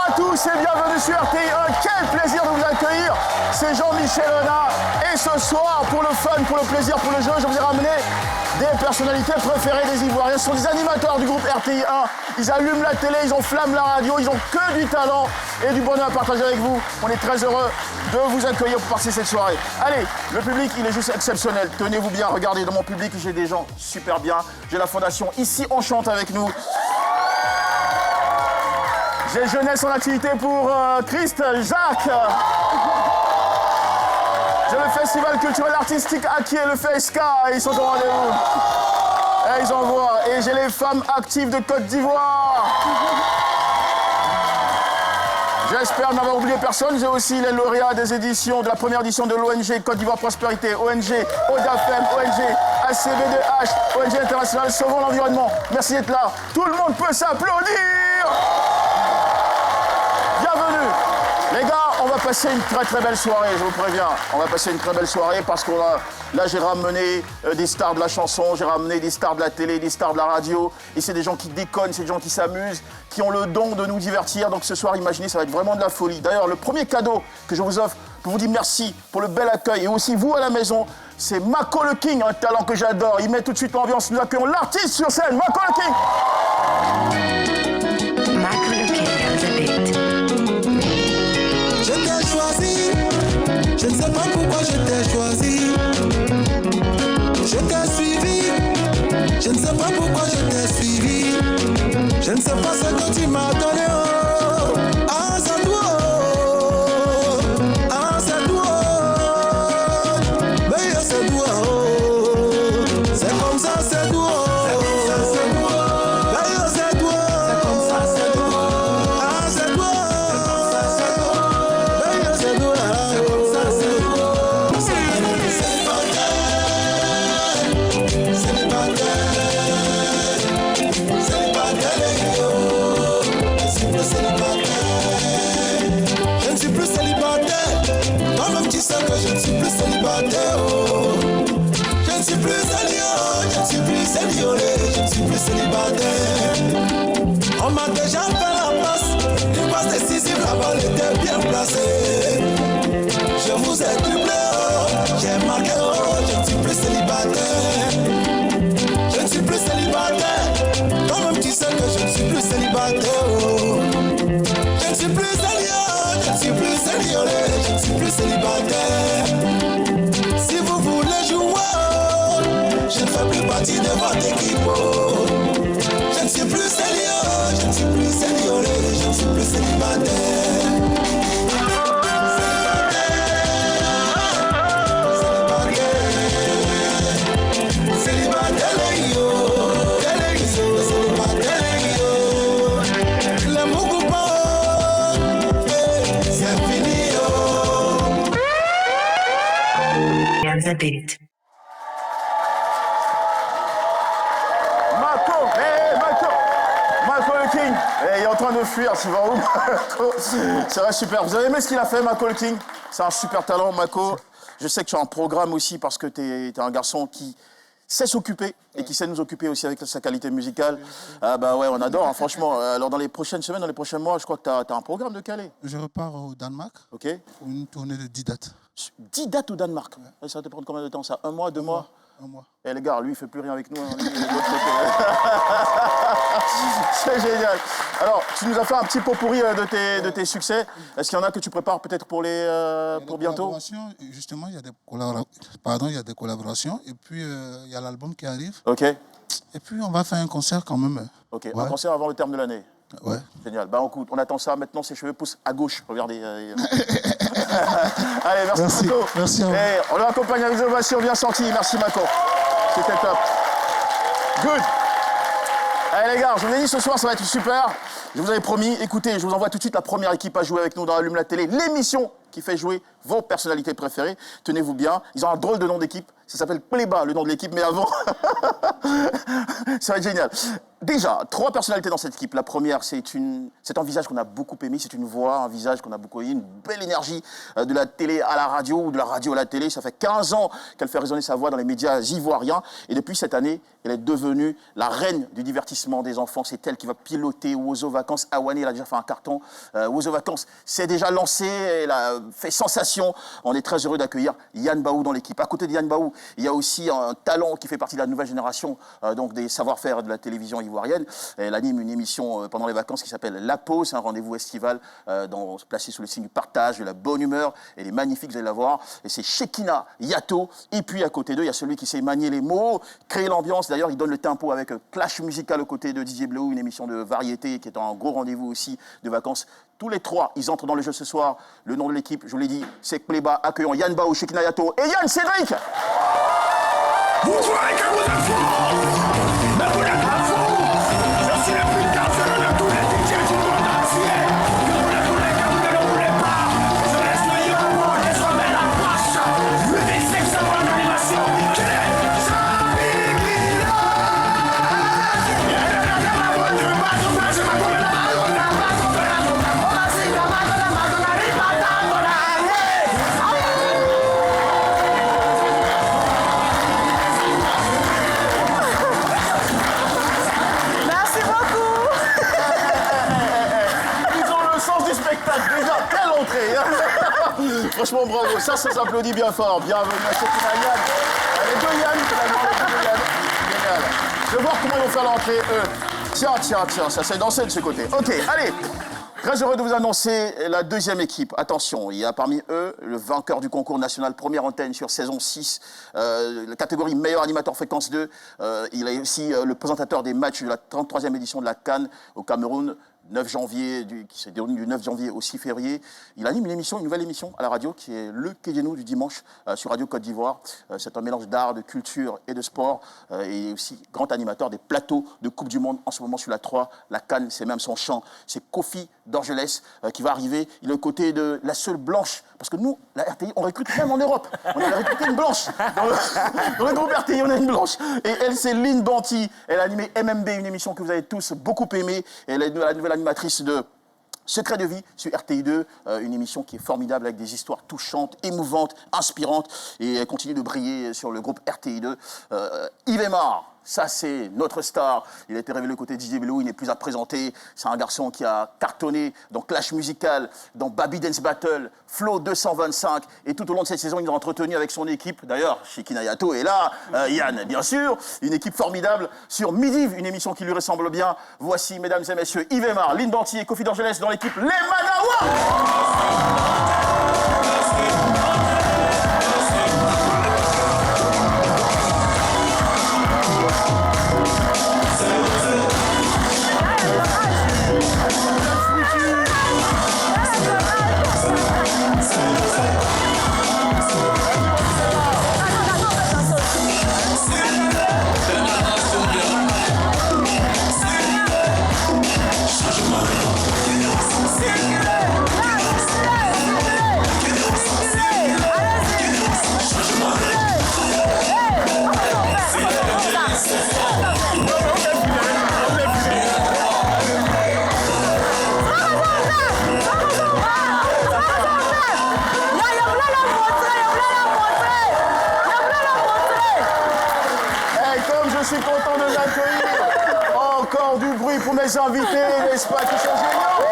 à tous et bienvenue sur RTI1. Quel plaisir de vous accueillir. C'est Jean-Michel Honat. Et ce soir, pour le fun, pour le plaisir, pour le jeu, je vous ai ramené des personnalités préférées des Ivoiriens. Ce sont des animateurs du groupe RTI1. Ils allument la télé, ils enflamment la radio, ils ont que du talent et du bonheur à partager avec vous. On est très heureux de vous accueillir pour passer cette soirée. Allez, le public, il est juste exceptionnel. Tenez-vous bien, regardez, dans mon public, j'ai des gens super bien. J'ai la fondation Ici on chante avec nous. J'ai Jeunesse en activité pour Christ, Jacques. J'ai le Festival culturel artistique Aki et le FESK. Ils sont au rendez-vous. Et ils envoient. Et j'ai les femmes actives de Côte d'Ivoire. J'espère n'avoir oublié personne. J'ai aussi les lauréats des éditions, de la première édition de l'ONG Côte d'Ivoire Prospérité, ONG ODAFEM, ONG ACB2H, ONG Internationale Sauvons l'Environnement. Merci d'être là. Tout le monde peut s'applaudir. Bienvenue. Les gars, on va passer une très belle soirée, je vous préviens. On va passer une très belle soirée parce qu'on a... Là, j'ai ramené des stars de la chanson, j'ai ramené des stars de la télé, des stars de la radio. Et c'est des gens qui déconnent, c'est des gens qui s'amusent, qui ont le don de nous divertir. Donc ce soir, imaginez, ça va être vraiment de la folie. D'ailleurs, le premier cadeau que je vous offre pour vous dire merci pour le bel accueil et aussi vous à la maison, c'est Mako le King, un talent que j'adore. Il met tout de suite l'ambiance. Nous accueillons l'artiste sur scène, Mako le King. Mako le King, Elizabeth. Je t'ai choisi, je ne sais pas pourquoi je t'ai choisi. Je t'ai suivi, je ne sais pas pourquoi je t'ai suivi. Je ne sais pas ce que tu m'as donné. Oh. Ah, c'est toi, ah, c'est toi, mais c'est toi. Oh. C'est comme ça, c'est toi. On m'a déjà fait la passe, une passe décisive, la balle était bien placée. Je vous ai doublé, oh, j'ai marqué, oh, je ne suis plus célibataire. Je ne suis plus célibataire, toi-même tu sais que je ne suis plus célibataire. Oh. Je ne suis plus célibataire, je ne suis plus célibataire, je ne suis plus célibataire. Si vous voulez jouer, oh, je ne fais plus partie de votre équipe. Oh. Je ne suis plus sérieux, je ne suis plus sérieux, je ne suis plus célibataire. Célibataire, le mot coupant, c'est fini. Elizabeth. Mako le King, il est en train de fuir, tu vas où Mako? Ça va super. Vous avez aimé ce qu'il a fait, Mako le King? C'est un super talent, Mako. Je sais que tu as un programme aussi parce que tu es un garçon qui sait s'occuper et qui sait nous occuper aussi avec sa qualité musicale. Ah bah ouais, on adore, hein, franchement. Alors dans les prochaines semaines, dans les prochains mois, je crois que tu as un programme de calé. Je repars au Danemark Ok. pour une tournée de 10 dates. 10 dates au Danemark. Ouais. Ça va te prendre combien de temps ça? 1 mois, 2 mois? Un mois. Eh les gars, lui, il fait plus rien avec nous. Hein. Lui, il est de l'autre côté. C'est génial. Alors, tu nous as fait un petit pot pourri de tes succès. Est-ce qu'il y en a que tu prépares peut-être pour bientôt? Justement, il y a des collaborations. Et puis, il y a l'album qui arrive. Ok. Et puis, on va faire un concert quand même. Ok, Ouais. un concert avant le terme de l'année. Ouais. Génial. Bah écoute, on attend ça. Maintenant, ses cheveux poussent à gauche. Regardez. Allez, merci Mako. Merci à vous. Et on l'accompagne avec des ovations bien senties. Merci Mako. C'était top. Good. Allez les gars, je vous ai dit ce soir, ça va être super. Je vous avais promis, écoutez, je vous envoie tout de suite la première équipe à jouer avec nous dans Allume la télé, l'émission qui fait jouer vos personnalités préférées. Tenez-vous bien, ils ont un drôle de nom d'équipe. Ça s'appelle Pléba, le nom de l'équipe, mais avant, ça va être génial. Déjà, 3 personnalités dans cette équipe. La première, c'est un visage qu'on a beaucoup aimé, c'est une voix, un visage qu'on a beaucoup aimé, une belle énergie de la télé à la radio ou de la radio à la télé. Ça fait 15 ans qu'elle fait résonner sa voix dans les médias ivoiriens. Et depuis cette année, elle est devenue la reine du divertissement des enfants. C'est elle qui va piloter Wozo Vacances. Awane, elle a déjà fait un carton. Wozo Vacances s'est déjà lancé, elle a fait sensation. On est très heureux d'accueillir Yann Baou dans l'équipe. À côté de Yann Baou, il y a aussi un talent qui fait partie de la nouvelle génération, donc des savoir-faire de la télévision ivoirienne. Elle anime une émission pendant les vacances qui s'appelle La Pause. C'est un rendez-vous estival placé sous le signe du partage, de la bonne humeur. Elle est magnifique, vous allez la voir. Et c'est Shekina Yato. Et puis à côté d'eux, il y a celui qui sait manier les mots, créer l'ambiance. D'ailleurs, il donne le tempo avec Clash Musical aux côtés de Didier Bleu, une émission de variété qui est un gros rendez-vous aussi de vacances. Tous les 3, ils entrent dans le jeu ce soir. Le nom de l'équipe, je vous l'ai dit, c'est Pléba. Accueillons Yann Baou, Shekina Yato et Yann Cédric. Vous croyez que vous êtes fort, mais vous n'êtes pas fort. Je suis le plus dangereux de tous les DJ du monde entier. Que vous le voulez, que vous ne le voulez pas. Je laisse le yobo désormais la poche. Le D6 c'est mon animation. Qui est Jean-Pierre. Déjà, quelle entrée. Franchement, bravo. Ça s'applaudit bien fort. Bienvenue à Shekina Yann. Les deux Yann, finalement, les deux Yann. Génial. Je vais voir comment ils vont faire l'entrée, eux. Tiens, ça s'est dansé de ce côté. OK, allez. Très heureux de vous annoncer la deuxième équipe. Attention, il y a parmi eux le vainqueur du concours national Première Antenne sur saison 6, la catégorie meilleur animateur fréquence 2. Il est aussi le présentateur des matchs de la 33e édition de la CAN au Cameroun. 9 janvier, qui se déroule du 9 janvier au 6 février. Il anime une nouvelle émission à la radio qui est Le Kédienou du dimanche sur Radio Côte d'Ivoire. C'est un mélange d'art, de culture et de sport. Et aussi grand animateur des plateaux de Coupe du Monde en ce moment sur la 3. La CAN, c'est même son chant. C'est Kofi d'Orgelès qui va arriver. Il est aux côtés de la seule blanche. Parce que nous, la RTI, on recrute même en Europe. On a recruté une blanche. Dans le groupe RTI, on a une blanche. Et elle, c'est Lynn Banti. Elle a animé MMB, une émission que vous avez tous beaucoup aimée. Elle est la nouvelle animatrice de Secret de vie sur RTI2, une émission qui est formidable avec des histoires touchantes, émouvantes, inspirantes. Et elle continue de briller sur le groupe RTI2. Yves Aymar. Ça, c'est notre star. Il a été révélé côté Didier Bello, il n'est plus à présenter. C'est un garçon qui a cartonné dans Clash Musical, dans Baby Dance Battle, Flow 225. Et tout au long de cette saison, il nous a entretenu avec son équipe. D'ailleurs, Shekina Yato est là, Yann, bien sûr. Une équipe formidable sur Midiv, une émission qui lui ressemble bien. Voici, mesdames et messieurs, Yves Aymar, Lynn Banti et Kofi d'Orgelès dans l'équipe Les Manawa. Pour mes invités, n'est-ce pas, qui sont géniaux.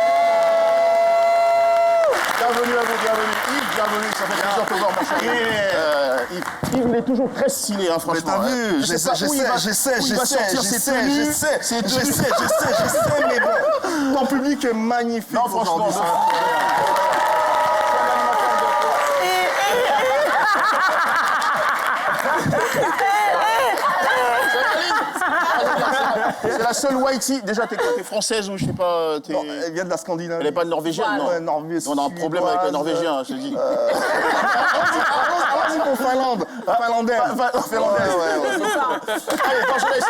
Bienvenue à vous, bienvenue. Yves, bienvenue, ça fait plaisir de te voir, mon cher. Yves, il est toujours très stylé, hein, franchement. Mais t'as vu, je sais, mais bon, ton public est magnifique. Non, franchement, c'est la seule whitey. Déjà, t'es française ou je sais pas. Non, elle vient de la Scandinavie. Elle n'est pas norvégienne, non. Ouais, norvégienne. On a un problème avec les Norvégiens, je te dis. Allons-y pour Finlande. Finlandaise. Allez, quand je laisse.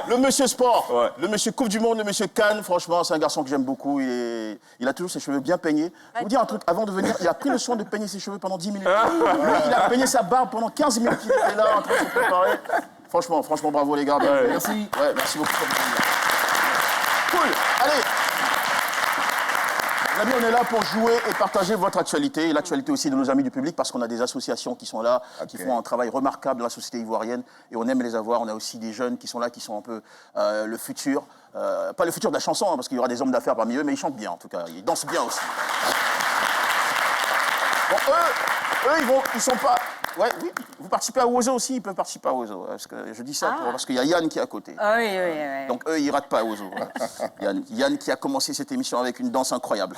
Le monsieur sport, le monsieur Coupe du Monde, le monsieur Cannes, franchement, c'est un garçon que j'aime beaucoup. Il a toujours ses cheveux bien peignés. Je vais vous dire un truc, avant de venir, il a pris le soin de peigner ses cheveux pendant 10 minutes. Il a peigné sa barbe pendant 15 minutes. Il était là en train de se préparer. Franchement, bravo les gars. Merci. Ouais, merci beaucoup. Allez. Les amis, on est là pour jouer et partager votre actualité et l'actualité aussi de nos amis du public parce qu'on a des associations qui sont là, qui font un travail remarquable dans la société ivoirienne et on aime les avoir. On a aussi des jeunes qui sont là, qui sont un peu le futur. Pas le futur de la chanson, hein, parce qu'il y aura des hommes d'affaires parmi eux, mais ils chantent bien en tout cas. Ils dansent bien aussi. Bon, ils sont pas... Ouais, oui, vous participez à Ozo aussi, ils peuvent participer à Ozo. Parce que je dis ça parce qu'il y a Yann qui est à côté. Ah oui, oui, oui. Donc eux, ils ratent pas Ozo. Yann qui a commencé cette émission avec une danse incroyable.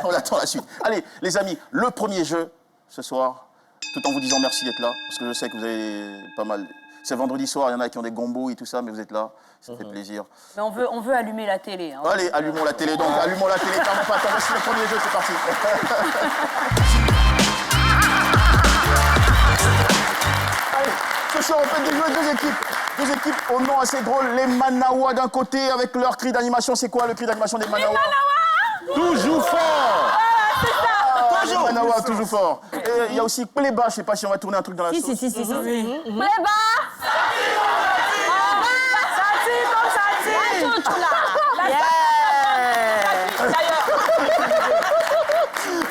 On attend la suite. Allez, les amis, le premier jeu ce soir, tout en vous disant merci d'être là, parce que je sais que vous avez pas mal... C'est vendredi soir, il y en a qui ont des gombos et tout ça, mais vous êtes là, ça fait plaisir. Mais on veut allumer la télé. Hein. Allez, allumons la télé donc, allumons la télé, pardon pas, attends, voici le premier jeu, c'est parti. Allez, ce soir, on fait déjouer deux équipes au nom assez drôle, les Manawa d'un côté, avec leur cri d'animation. C'est quoi le cri d'animation des Manawa? Toujours fort. Les Manawa, toujours fort. Et il y a aussi Pléba, je sais pas si on va tourner un truc dans la sauce. Si. Pléba.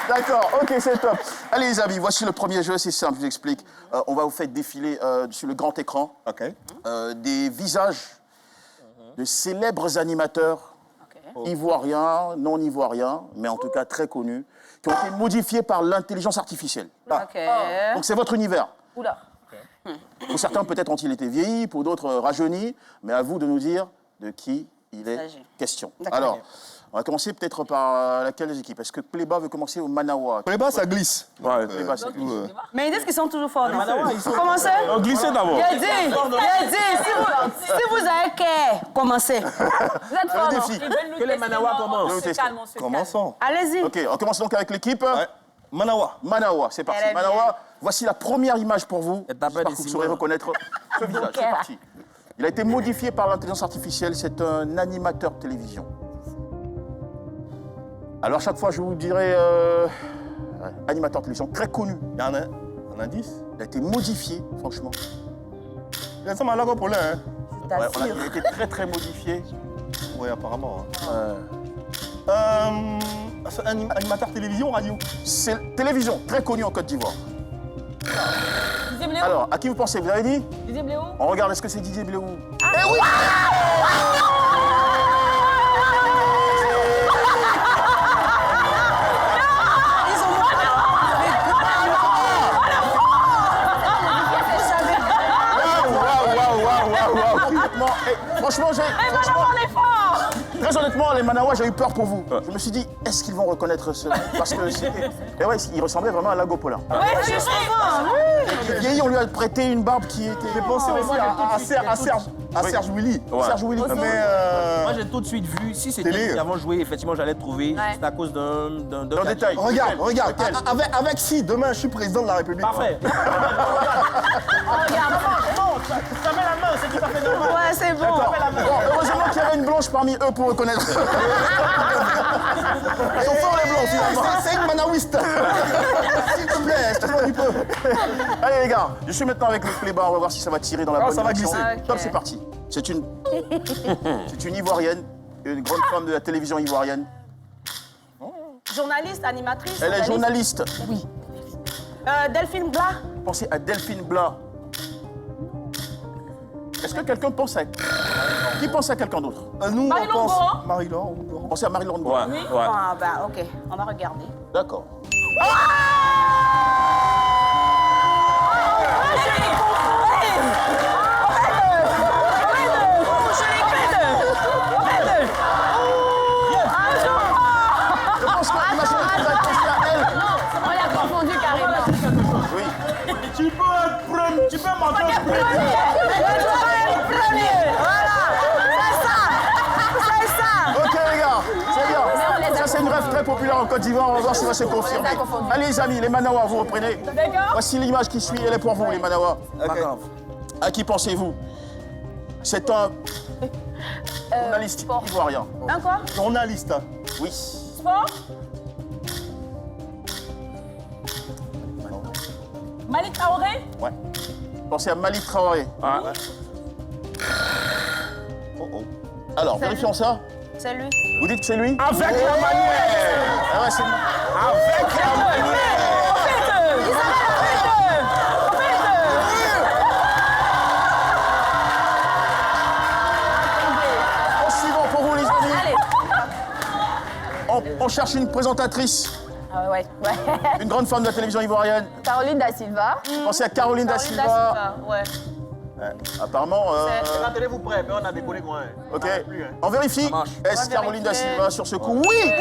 D'accord, ok, c'est top. Allez les amis, voici le premier jeu, c'est simple, je vous explique. On va vous faire défiler sur le grand écran des visages de célèbres animateurs ivoiriens, non ivoiriens, mais en tout cas très connus, qui ont été modifiés par l'intelligence artificielle. Ok. Donc c'est votre univers. Oula. Pour certains, peut-être ont-ils été vieillis, pour d'autres rajeunis, mais à vous de nous dire de qui il est question. Alors, on va commencer peut-être par laquelle des équipes? Est-ce que Pléba veut commencer au Manawa? Pléba, ça glisse. Ouais, Pléba, ça glisse. Mais ils disent qu'ils sont toujours forts, non? Commencez. Glissez d'abord. J'ai dit, si vous avez qu'à commencer. Vous êtes forts, non? Que les Manawa commencent. Commençons. Allez-y. Ok, on commence donc avec l'équipe. Manawa. Manawa, c'est parti. Elle est Manawa, voici la première image pour vous. Et tapez J'espère des que vous signes. saurez reconnaître ce visage. C'est parti. Il a été modifié par l'intelligence artificielle. C'est un animateur de télévision. Alors, chaque fois, je vous dirai animateur de télévision très connu. Il y en a un indice. Il a été modifié, franchement. Il y a ça, Malaga pour l'un, hein. Ouais, il a été très, très modifié. Oui, apparemment. C'est un animateur télévision, radio. C'est télévision, très connu en Côte d'Ivoire. Alors, à qui vous pensez? Vous avez dit? Didier Bléou. On regarde, est-ce que c'est Didier Bléou? Eh oui! Franchement, très honnêtement, les Manawa, j'ai eu peur pour vous. Je me suis dit, est-ce qu'ils vont reconnaître ce... Parce que c'était... Et ouais, il ressemblait vraiment à Lago Paulin. Ouais, justement. Et vieilli, on lui a prêté une barbe qui était... J'ai pensé aussi à Serge Willy. Serge Willy. Mais Moi, j'ai tout de suite vu. Si c'était Télé. qui avant joué, effectivement, j'allais trouver. C'est à cause d'un détail. regarde. Avec si demain je suis président de la République. Parfait. Ça met la main, c'est tout à fait normal. Ouais, c'est bon. Bon, heureusement qu'il y avait une blanche parmi eux pour reconnaître. Ils sont forts les blancs finalement. C'est une manawiste. S'il te plaît, je te demande un peu. Allez les gars, je suis maintenant avec le Pléba, on va voir si ça va tirer dans la bonne ça va direction. glisser. Ok. Top, c'est parti. C'est une Ivoirienne, une grande femme de la télévision ivoirienne. Journaliste, animatrice. Elle est journaliste. Oui. Delphine Blas. Pensez à Delphine Blas. Est-ce que quelqu'un pense à... Qui pense à quelqu'un d'autre? Nous, Marie-Laure on pense... Goran. Marie-Laure. Pensez à Marie-Laure Goran. Ouais, Oui. ouais. Ah, bah, ok. On va regarder. D'accord. Je pense que imaginez que vous avez pensé à elle. On l'a confondu carrément. Oui. Tu peux monter au premier. Voilà. C'est ça. Ok les gars, c'est bien. Ça c'est une rêve très populaire en Côte d'Ivoire, on va voir si ça va se confirmer. Allez les amis, les Manawa, vous reprenez. D'accord. Voici l'image qui suit, elle est pour vous les Manawa. Pas grave. À qui pensez-vous? C'est un journaliste ivoirien. Un quoi? Journaliste. Oui. Sport. Malik Traoré. Ouais. Pensez à Malik Traoré. Ah. Alors, vérifions ça. C'est lui. Vous dites que c'est lui? Avec la manière. Ah ouais, c'est lui. Avec la manière. En suivant pour vous, les amis. On cherche une présentatrice, Ah ouais. une grande femme de la télévision ivoirienne. Caroline Da Silva. Pensez à Caroline Da Silva. Ouais. Apparemment. Tenez-vous prêts, mais on a décollé loin. Ok. On vérifie. marche. Est-ce Caroline Da Silva sur ce coup? Oui!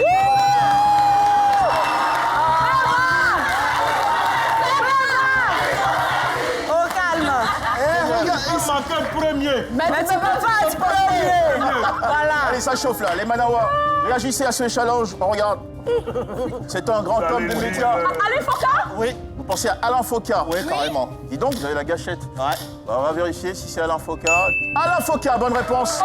Au calme. Il manque un premier. Mais tu peux pas être premier. Voilà. Allez, ça chauffe là. Les Manawa, réagissez à ce challenge. On regarde. C'est un grand homme de médias. Allez, Foka. Oui. Vous pensez à Alain Foka? Oui, carrément. Dis donc, vous avez la gâchette. Ouais. Bah, on va vérifier si c'est Alain Foka. Alain Foka, bonne réponse.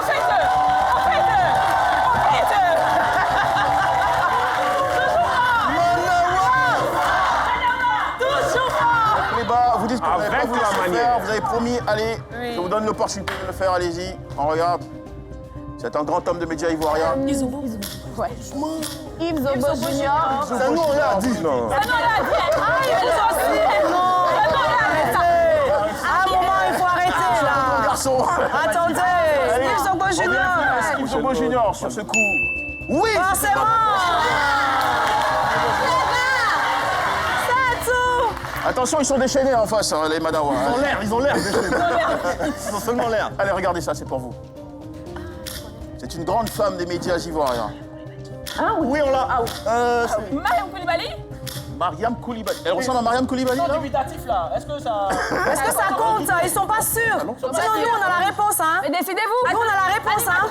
Les bas, vous dites que vous n'avez pas voulu le faire. Vous avez promis, allez, je vous donne l'opportunité de le faire, allez-y. On regarde. C'est un grand homme de médias ivoirien. Yves Zobo Junior. C'est nous, on l'a dit. Non. Ah, Yves aussi. Non. À un moment, il faut arrêter là. Garçon. Attendez. Yves Zobo Junior. Yves Zobo Junior sur ce coup. Oui. Forcément. C'est tout. Attention, ils sont déchaînés en face, hein, les Manawa. Ils ont l'air déchaînés. Ils ont seulement l'air. Allez, regardez ça, c'est pour vous. C'est une grande femme des médias ivoiriens. Oui, on l'a. Mariam Koulibaly. Mariam Koulibaly. Elle ressemble à Mariam Koulibaly, là? Dubitatif là. Est-ce que ça. Est-ce que ça compte? Ils sont pas sûrs. Sinon, nous, on a la réponse, hein. Mais décidez-vous. Nous, on a la réponse, hein.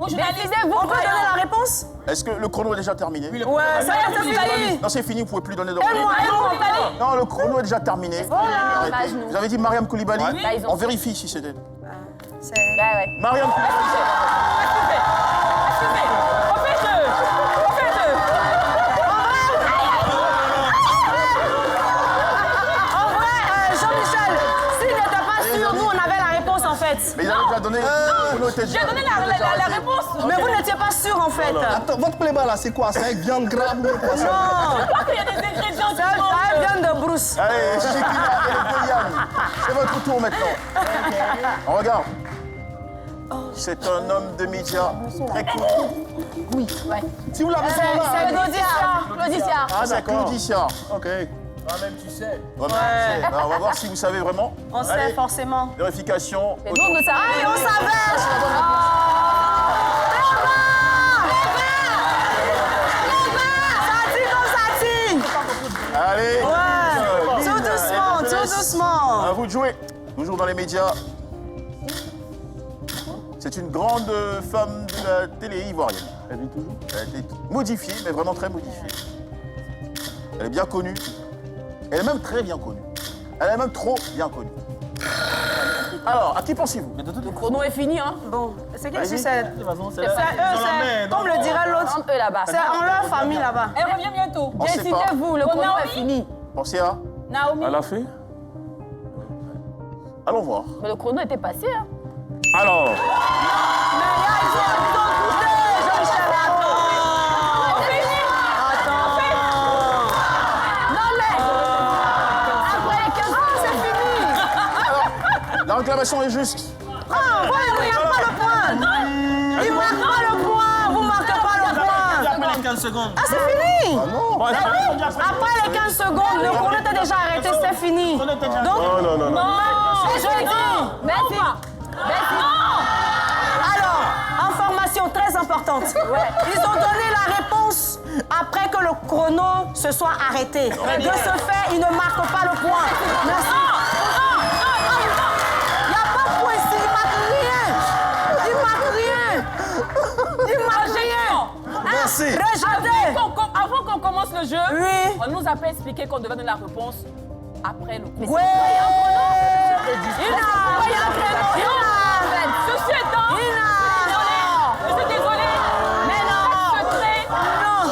Décidez-vous. On peut donner la réponse? Est-ce que le chrono est déjà terminé? Ouais, ça y est, c'est fini. Non, c'est fini, vous pouvez plus donner de Aide-moi. Non, le chrono est déjà terminé. Arrêtez. Vous avez dit Mariam Koulibaly? On vérifie si c'était. Mariam Koulibaly. Jean-Michel, s'il n'était pas sûr, nous, on avait la réponse en fait. Mais il avait déjà donné. J'ai donné la réponse. Mais vous n'étiez pas sûr en fait. Attends, votre playback là, c'est quoi? C'est avec viande grave ou quoi? Non. Je crois qu'il y a des ingrédients. Ça vient de Bruce. Allez, Shekina et Yann, c'est votre tour maintenant. On regarde. C'est un homme de médias très connu. Oui, ouais. Si vous l'avez fait là. C'est Claudicia. Ah, c'est Claudicia. Ok. Toi-même, tu sais. Ouais. On va voir si vous savez vraiment. On sait Allez, forcément. vérification. Mais nous, on savait. Allez, on savait. Allez. Ouais. Tout doucement. À vous de jouer. Toujours dans les médias. C'est une grande femme de la télé ivoirienne. Elle vit toujours. Elle a été modifiée, mais vraiment très modifiée. Elle est bien connue. Elle est même très bien connue. Elle est même trop bien connue. Alors, à qui pensez-vous? Le chrono est fini, hein. Bon, c'est qui c'est comme le dirait l'autre. Eux là-bas. C'est en leur famille là-bas. Elle revient bientôt. On sait pas. Décidez-vous, le chrono est fini. Pensez à Naomi. Elle a fait. Allons voir. Mais le chrono était passé, hein. Alors. Mais là, ils ont coupé, Jean-Michel. Attends. Non, mais. Après 15 ans, c'est fini. La réclamation est juste. Ah, ouais, il n'y a pas le point. Il marque pas le point. Vous marquez pas le point. Après les 15 secondes. Ah, c'est fini. Non. Après les 15 secondes, le chrono était déjà arrêté, c'est fini. Donc, Non. je l'ai dit. Merci. Alors, information très importante. Ils ont donné la réponse après que le chrono se soit arrêté. De ce fait, ils ne marquent pas le point. Merci. Il n'y a pas de point ici, ils marquent rien. Merci. Regardez. Avant qu'on commence le jeu, Oui. on nous a pas expliqué qu'on devait donner la réponse après le quiz. Ouais. Ceci étant, je suis désolée, mais non.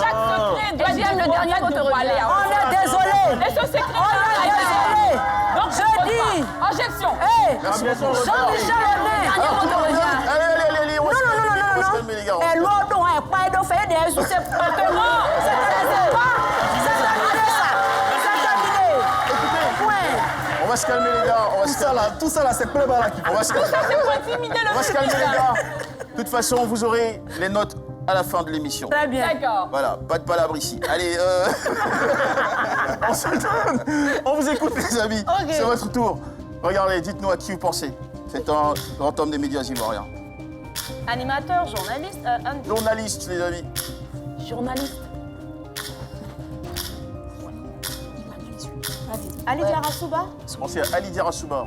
Chaque secret doit dire le dernier mot te aller. On est désolé. Et ce secret On est désolé. Donc, Je dis. objection. Hey, Merci beaucoup. Jean-Michel Honnête. Allez, Non, On va se calmer, les gars. Et l'autre, on n'a pas de fait des sous, c'est pas que non. C'est terminé, ça. C'est terminé. Écoutez, Ouais. on va se calmer, les gars. On va se calmer. Tout ça là, c'est Pléba là qui On va se calmer. Pour intimider le On va se calmer, les gars. De toute façon, vous aurez les notes à la fin de l'émission. Très bien. D'accord. Voilà, pas de palabre ici. Allez, on se donne. On vous écoute, les amis. Ok. C'est votre tour. Regardez, dites-nous à qui vous pensez. C'est un grand homme des médias ivoiriens. Animateur, journaliste, Journaliste, les amis. journaliste. Ali Diarra-Souba. Pensez à Ali Diarra-Souba.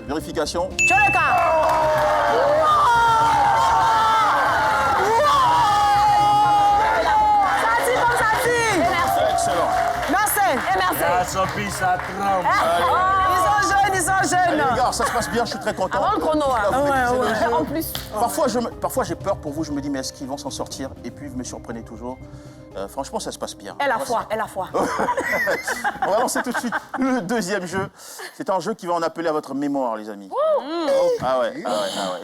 Vérification. Tcholeka. Ça dit comme ça dit. Excellent. Merci. Et merci. Ça s'empile, ça tremble. Ils sont jeunes. Allez, les gars, ça se passe bien, je suis très content. Avant le chrono, hein. Là, vous maîtrisez le jeu. En plus. Parfois j'ai peur pour vous, je me dis, mais est-ce qu'ils vont s'en sortir? Et puis, vous me surprenez toujours. Franchement, ça se passe bien. Elle a foi, elle a foi. On va lancer tout de suite le deuxième jeu. C'est un jeu qui va en appeler à votre mémoire, les amis. Ah ouais.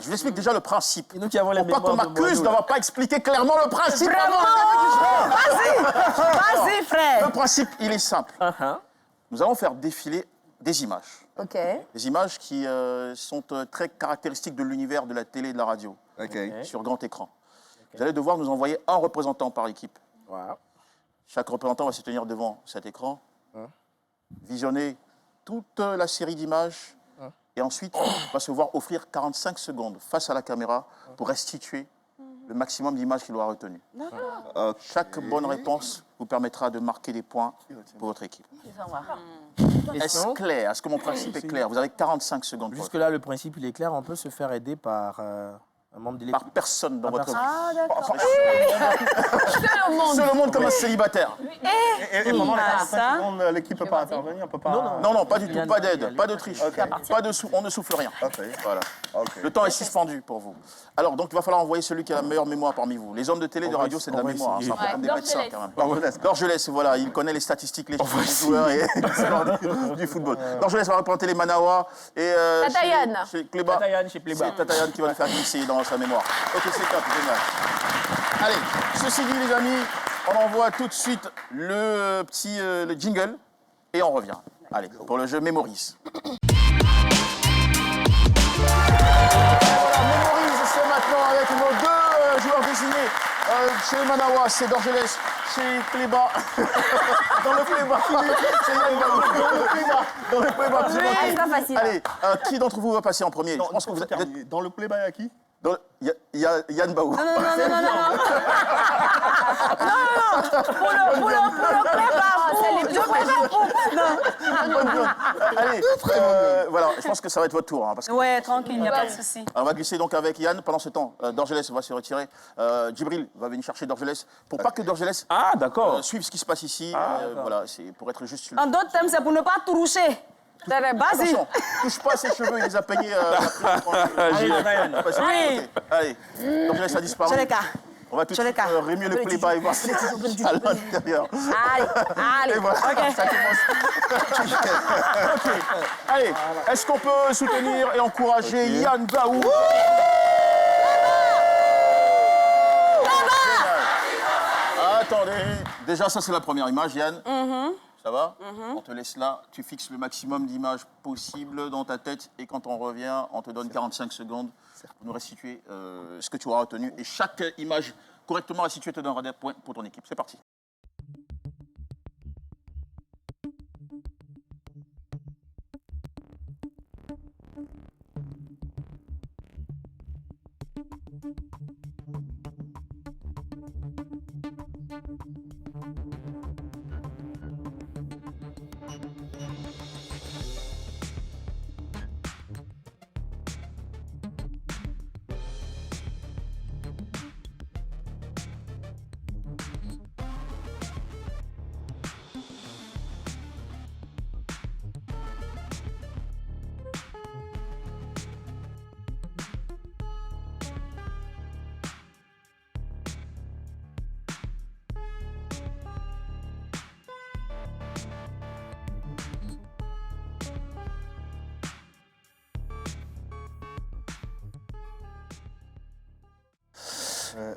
Je vous explique déjà le principe. Et nous qui avons la Pour pas qu'on mémoire de m'accuse Boileau, d'avoir pas expliqué clairement le principe. Vraiment. Vas-y, frère. Le principe, il est simple. Nous allons faire défiler des images. OK. Des images qui sont très caractéristiques de l'univers de la télé et de la radio. Sur grand écran. Vous allez devoir nous envoyer un représentant par équipe. Chaque représentant va se tenir devant cet écran, visionner toute la série d'images et ensuite va se voir offrir 45 secondes face à la caméra pour restituer le maximum d'images qu'il aura retenues. Chaque bonne réponse vous permettra de marquer des points pour votre équipe. Est-ce clair? Est-ce que mon principe est clair? Vous avez 45 secondes. Jusque-là, le principe, il est clair. On peut se faire aider par un membre de l'équipe. Par personne dans votre équipe. Ah, d'accord. Seul au monde comme un célibataire. Et pendant les Ah, 45 ça. secondes, l'équipe peut pas intervenir, on peut pas. Non, pas du tout. Pas d'aide, pas de triche. Pas de on ne souffle rien. Voilà. Le temps est suspendu pour vous. Alors, donc, il va falloir envoyer celui qui a la meilleure mémoire parmi vous. Les hommes de télé et de radio, c'est de la mémoire. C'est un peu comme des médecins, quand même. Dorgelès, voilà, il connaît les statistiques, les chiffres des joueurs et du football. Dorgelès va représenter les Manawa et Tatayan. chez Pléba. Tatayan chez Pléba. C'est Tatayan qui va le faire glisser dans sa mémoire. Ok, c'est top, génial. Allez, ceci dit, les amis, on envoie tout de suite le petit le jingle et on revient. Allez, pour le jeu Mémorise. Mémorise, c'est maintenant avec nos deux joueurs désignés. Chez Manawa, c'est Dorgelès. Chez Pléba. Dans le Pléba. C'est Yann Baou. Dans le Pléba. c'est pas facile. Allez, qui d'entre vous va passer en premier? Je pense que vous êtes... Dans le playback, il y a qui? Il y a Yann Baou. Non. Pour le Allez, voilà, je pense que ça va être votre tour. Parce que Ouais, tranquille, il n'y a pas de souci. on va glisser donc avec Yann. Pendant ce temps, Dorgelès va se retirer. Djibril va venir chercher Dorgelès. Pour pas que Dorgelès Ah, d'accord. suive ce qui se passe ici. Voilà, c'est pour être juste sur le... En d'autres termes, c'est pour ne pas toucher. Vas-y. Attention, touche pas à ses cheveux, il les a peignés. Allez, Dorgelès a disparu. Tcholeka. On va tout de Je suite les casse. remuer le playback et voir ce qui est à l'intérieur. Allez. Et voilà, ça commence. Ok. Allez, est-ce qu'on peut soutenir et encourager Yann Baou? Attendez. Déjà, ça, c'est la première image, Yann. Ça va? On te laisse là. Tu fixes le maximum d'images possible dans ta tête. Et quand on revient, on te donne 45 secondes pour nous restituer ce que tu auras retenu. Et chaque image correctement restituée te donnera des points pour ton équipe. C'est parti.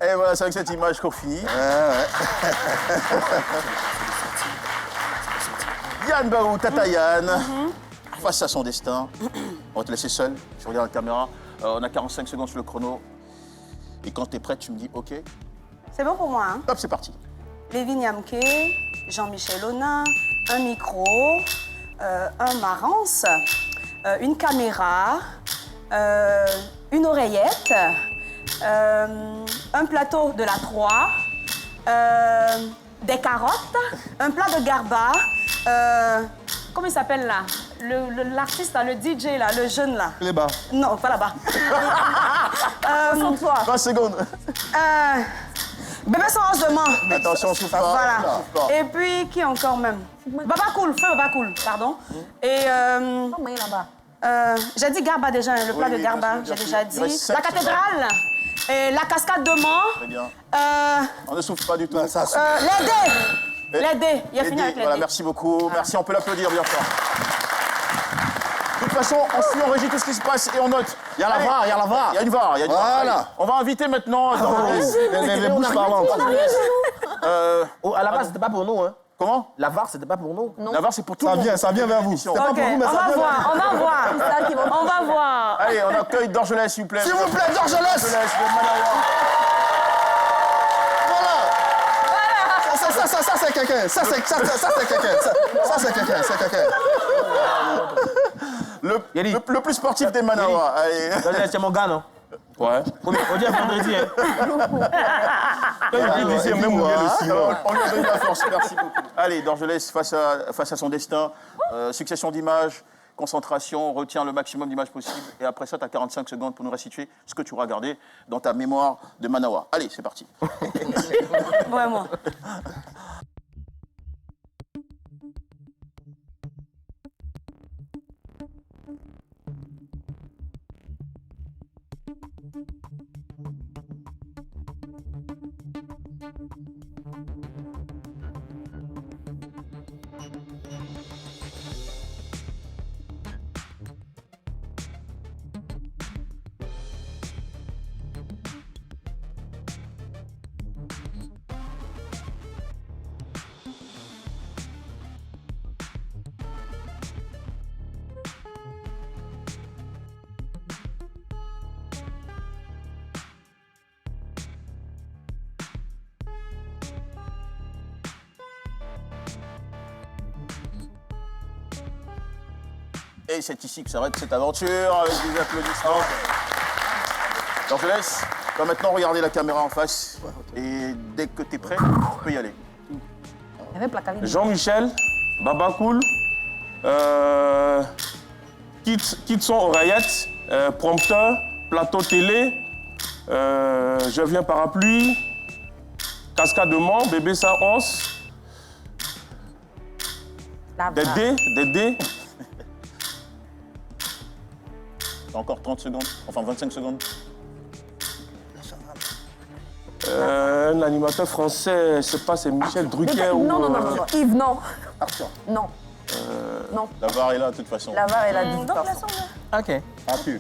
Et voilà, c'est avec cette image qu'on finit. Yann Barou, Tata Yann, face à son destin. On va te laisser seul. Je regarde la caméra. On a 45 secondes sur le chrono. Et quand tu es prête, tu me dis OK. C'est bon pour moi, hein? Hop, c'est parti. Lévi Niamke, Jean-Michel Ona, un micro, un marance, une caméra, une oreillette, un plateau de la 3, des carottes, un plat de garba, comment il s'appelle là? L'artiste là, le DJ là, le jeune là. Les bas. Non, pas là-bas. Concentre-toi. 20 secondes. Bébé sans osement. Attention, souffle pas. Voilà. Souffle pas. Et puis, qui encore même? Baba Cool, feu Baba Cool, pardon. Et Comment il est là-bas? j'ai dit Garba déjà, hein, le plat de Garba, j'ai déjà Il reste dit. 7 La cathédrale, et la cascade de Mans. Très bien. On ne souffle pas du tout. Les dés, il a fini avec les Voilà, dés. merci beaucoup. Merci, on peut l'applaudir bien fort. De toute façon, on suit, on régit tout ce qui se passe et on note. Il y a la Allez. VAR, il y a la VAR. Il y a une VAR, il y a une VAR. Voilà. Allez, on va inviter maintenant... Les bouches parlantes. Oh, à la base, c'était pas pour nous, hein. Comment? La VAR, c'était pas pour nous. La VAR, c'est pour tout le monde. Ça vient vers vous. C'était pas Ok, pour vous, mais on ça va vient voir, on va voir. On va voir. Allez, on accueille Dorgelès, s'il vous plaît. S'il vous plaît, Dorgelès. Dorgelès, de Manawa. Voilà. Ça, c'est quelqu'un. Ça, c'est quelqu'un. Ça, c'est quelqu'un. C'est quelqu'un. Le plus sportif des Manawa. Allez. C'est mon gars, non? Ouais. On dit à vendredi, hein. On lui a donné la force, merci beaucoup. Allez, Dorgelès, face à son destin, succession d'images, concentration, retient le maximum d'images possible. Et après ça, tu as 45 secondes pour nous restituer ce que tu auras gardé dans ta mémoire de Manawa. Allez, c'est parti. Vraiment. Et c'est ici que s'arrête cette aventure avec des applaudissements. Dorgelès, tu vas maintenant regarder la caméra en face. Et dès que tu es prêt, tu peux y aller. Jean-Michel, Baba Cool, quitte son oreillette, prompteur, plateau télé, je viens parapluie, cascade de Mans, bébé 111, des dés. T'as encore 30 secondes, enfin 25 secondes. Un animateur français, je sais pas, c'est Michel Drucker ou... Non, Yves, non. Arthur. Non. Non. La VAR est là, de toute façon. La VAR est là, de toute Donc, façon. OK. Arthur.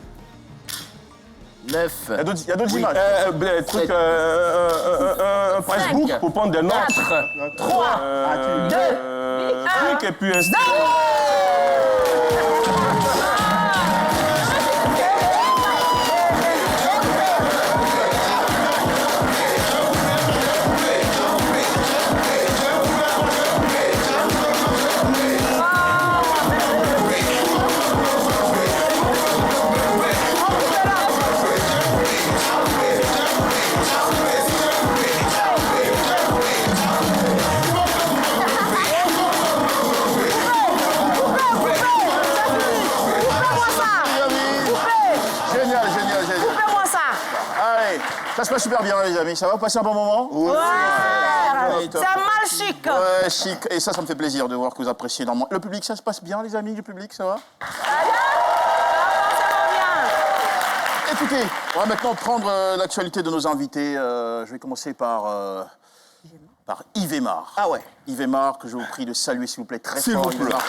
9. Il y a d'autres images. Un Facebook pour prendre des notes. 3, 2, Truc et puis un... Ça se passe super bien, les amis. Ça va, passer un bon moment? Ouais. C'est mal chic. Ouais, chic. Et ça me fait plaisir de voir que vous appréciez énormément. Le public, ça se passe bien, les amis du public, ça va? Écoutez, on va maintenant prendre l'actualité de nos invités. Je vais commencer par Yves Aymar. Ah ouais. Yves Aymar, que je vous prie de saluer, s'il vous plaît, très S'il fort. vous plaît. Yves Aymar.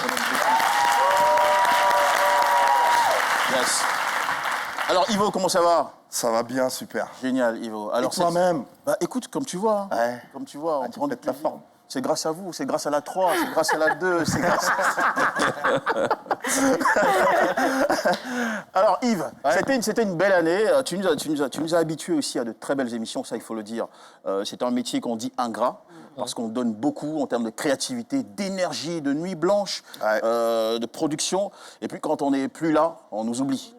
Yes. Alors, Ivo, comment ça va? Ça va bien, super. Génial, Ivo. Alors, toi-même? Bah, écoute, comme tu vois, hein, comme tu vois, on prend de la forme. C'est grâce à vous, c'est grâce à la 3, c'est grâce à la 2, c'est grâce Alors Yves, c'était une belle année. Tu nous as habitués aussi à de très belles émissions, ça il faut le dire. C'est un métier qu'on dit ingrat, parce qu'on donne beaucoup en termes de créativité, d'énergie, de nuit blanche, de production. Et puis quand on n'est plus là, on nous oublie.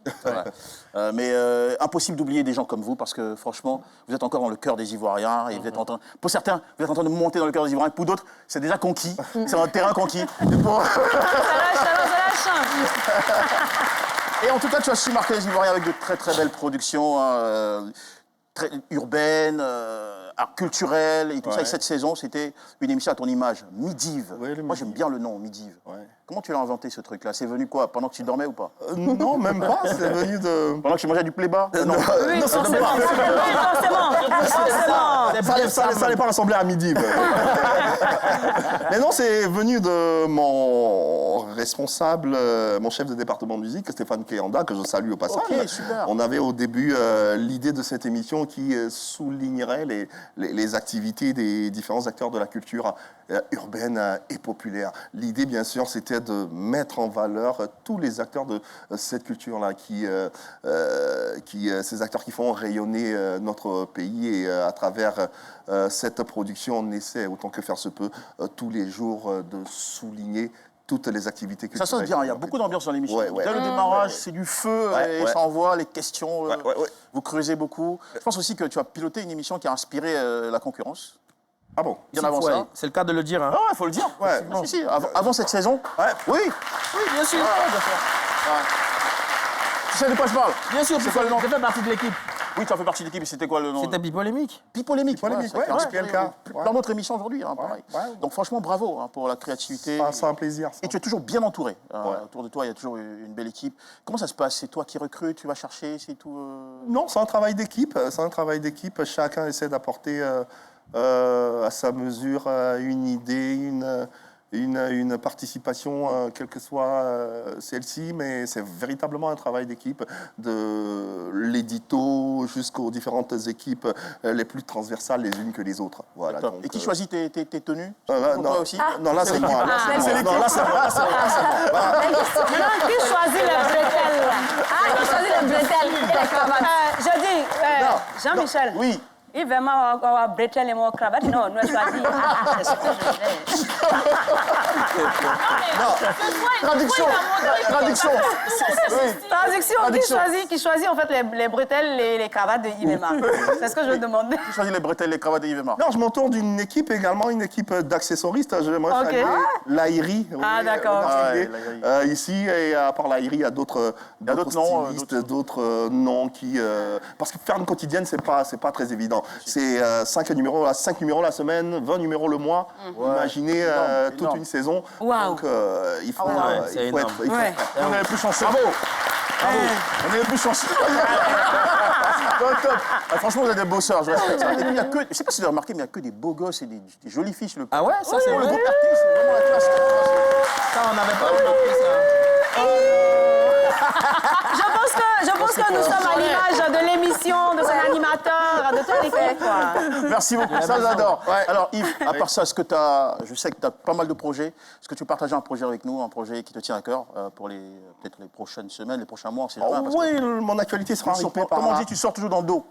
Mais impossible d'oublier des gens comme vous, parce que franchement, vous êtes encore dans le cœur des Ivoiriens. Et vous êtes en train, pour certains, vous êtes en train de monter dans le cœur des Ivoiriens. Pour d'autres, c'est déjà conquis. C'est un terrain conquis. Et pour... Ça lâche. Et en tout cas, tu as su marquer les Ivoiriens avec de très très belles productions très urbaines, culturelles et tout ça. Et cette saison, c'était une émission à ton image, Midive. Moi, j'aime bien le nom, Midive. Comment tu l'as inventé, ce truc-là? C'est venu quoi? Pendant que tu dormais ou pas? Non, même pas. C'est venu de... Pendant que tu mangeais du pléba? Non, forcément. Ça n'allait pas ressembler à midi. Mais non, c'est venu de mon responsable, mon chef de département de musique, Stéphane Kéanda, que je salue au passage. Ok, super. On avait au début l'idée de cette émission qui soulignerait les activités des différents acteurs de la culture urbaine et populaire. L'idée, bien sûr, c'était de mettre en valeur tous les acteurs de cette culture-là, ces acteurs qui font rayonner notre pays. Et à travers cette production, on essaie, autant que faire se peut, tous les jours de souligner toutes les activités culturelles. Ça sonne bien, il y a beaucoup d'ambiance dans l'émission. Dès le démarrage, c'est du feu, et ça envoie les questions, vous creusez beaucoup. Je pense aussi que tu as piloté une émission qui a inspiré la concurrence. Ah bon? Bien avant ça. C'est le cas de le dire. Hein. Ah ouais, il faut le dire. Si. Avant cette saison. Oui, bien sûr. Tu sais de quoi je parle? Bien sûr, c'est quoi le nom? J'ai fait partie de l'équipe. Oui, tu as fait partie de l'équipe, et c'était quoi le nom? C'était Bipolémique. Bipolémique, plein d'autres émissions aujourd'hui, pareil. Donc franchement, bravo pour la créativité. C'est un plaisir. Et tu es toujours bien entouré. Autour de toi, il y a toujours une belle équipe. Comment ça se passe? C'est toi qui recrutes, tu vas chercher, c'est tout Non, c'est un travail d'équipe. Chacun essaie d'apporter à sa mesure une idée, une participation, quelle que soit celle-ci, mais c'est véritablement un travail d'équipe, de l'édito jusqu'aux différentes équipes les plus transversales les unes que les autres. Voilà, donc, et qui choisit tes tenues? Non, aussi non, là c'est moi. Maintenant, qui choisit les bretelles? Qui choisit les bretelles et les cravates? Je dis, Jean-Michel. Oui. Il veut avoir bretelles et mon cravate. Non, nous choisi. C'est ce que Traduction. Qui choisit en fait les bretelles et les cravates de Yvema? C'est ce que je veux demander. Qui choisit les bretelles et les cravates de Yvema? Non, je m'entoure d'une équipe également, une équipe d'accessoristes. J'aimerais saluer l'Aïri. Ah, d'accord. Ici, et à part l'Aïri, il y a d'autres stylistes, d'autres noms qui... parce que faire une quotidienne, c'est pas très évident. C'est 5 numéros la semaine, 20 numéros le mois. Imaginez toute une saison. Donc, il faut être... On est les plus chanceux. Bravo. On est les plus chanceux. Top. Franchement, vous êtes des bosseurs, je respecte ça. Et puis, je sais pas si vous avez remarqué, mais il n'y a que des beaux gosses et des jolies fiches. Ah ouais, ça c'est pour vrai. le groupe RT, c'est vraiment la classe. Ça, on n'avait pas remarqué ça. Je pense que nous sommes à l'image de l'émission, de son animateur, de toute l'équipe. Merci beaucoup, ça j'adore. Alors Yves, à part ça, je sais que tu as pas mal de projets. Est-ce que tu veux partager un projet avec nous, un projet qui te tient à cœur pour peut-être les prochaines semaines, les prochains mois? Oui, mon actualité sera rythmée par... Comment on dit, tu sors toujours dans le dos?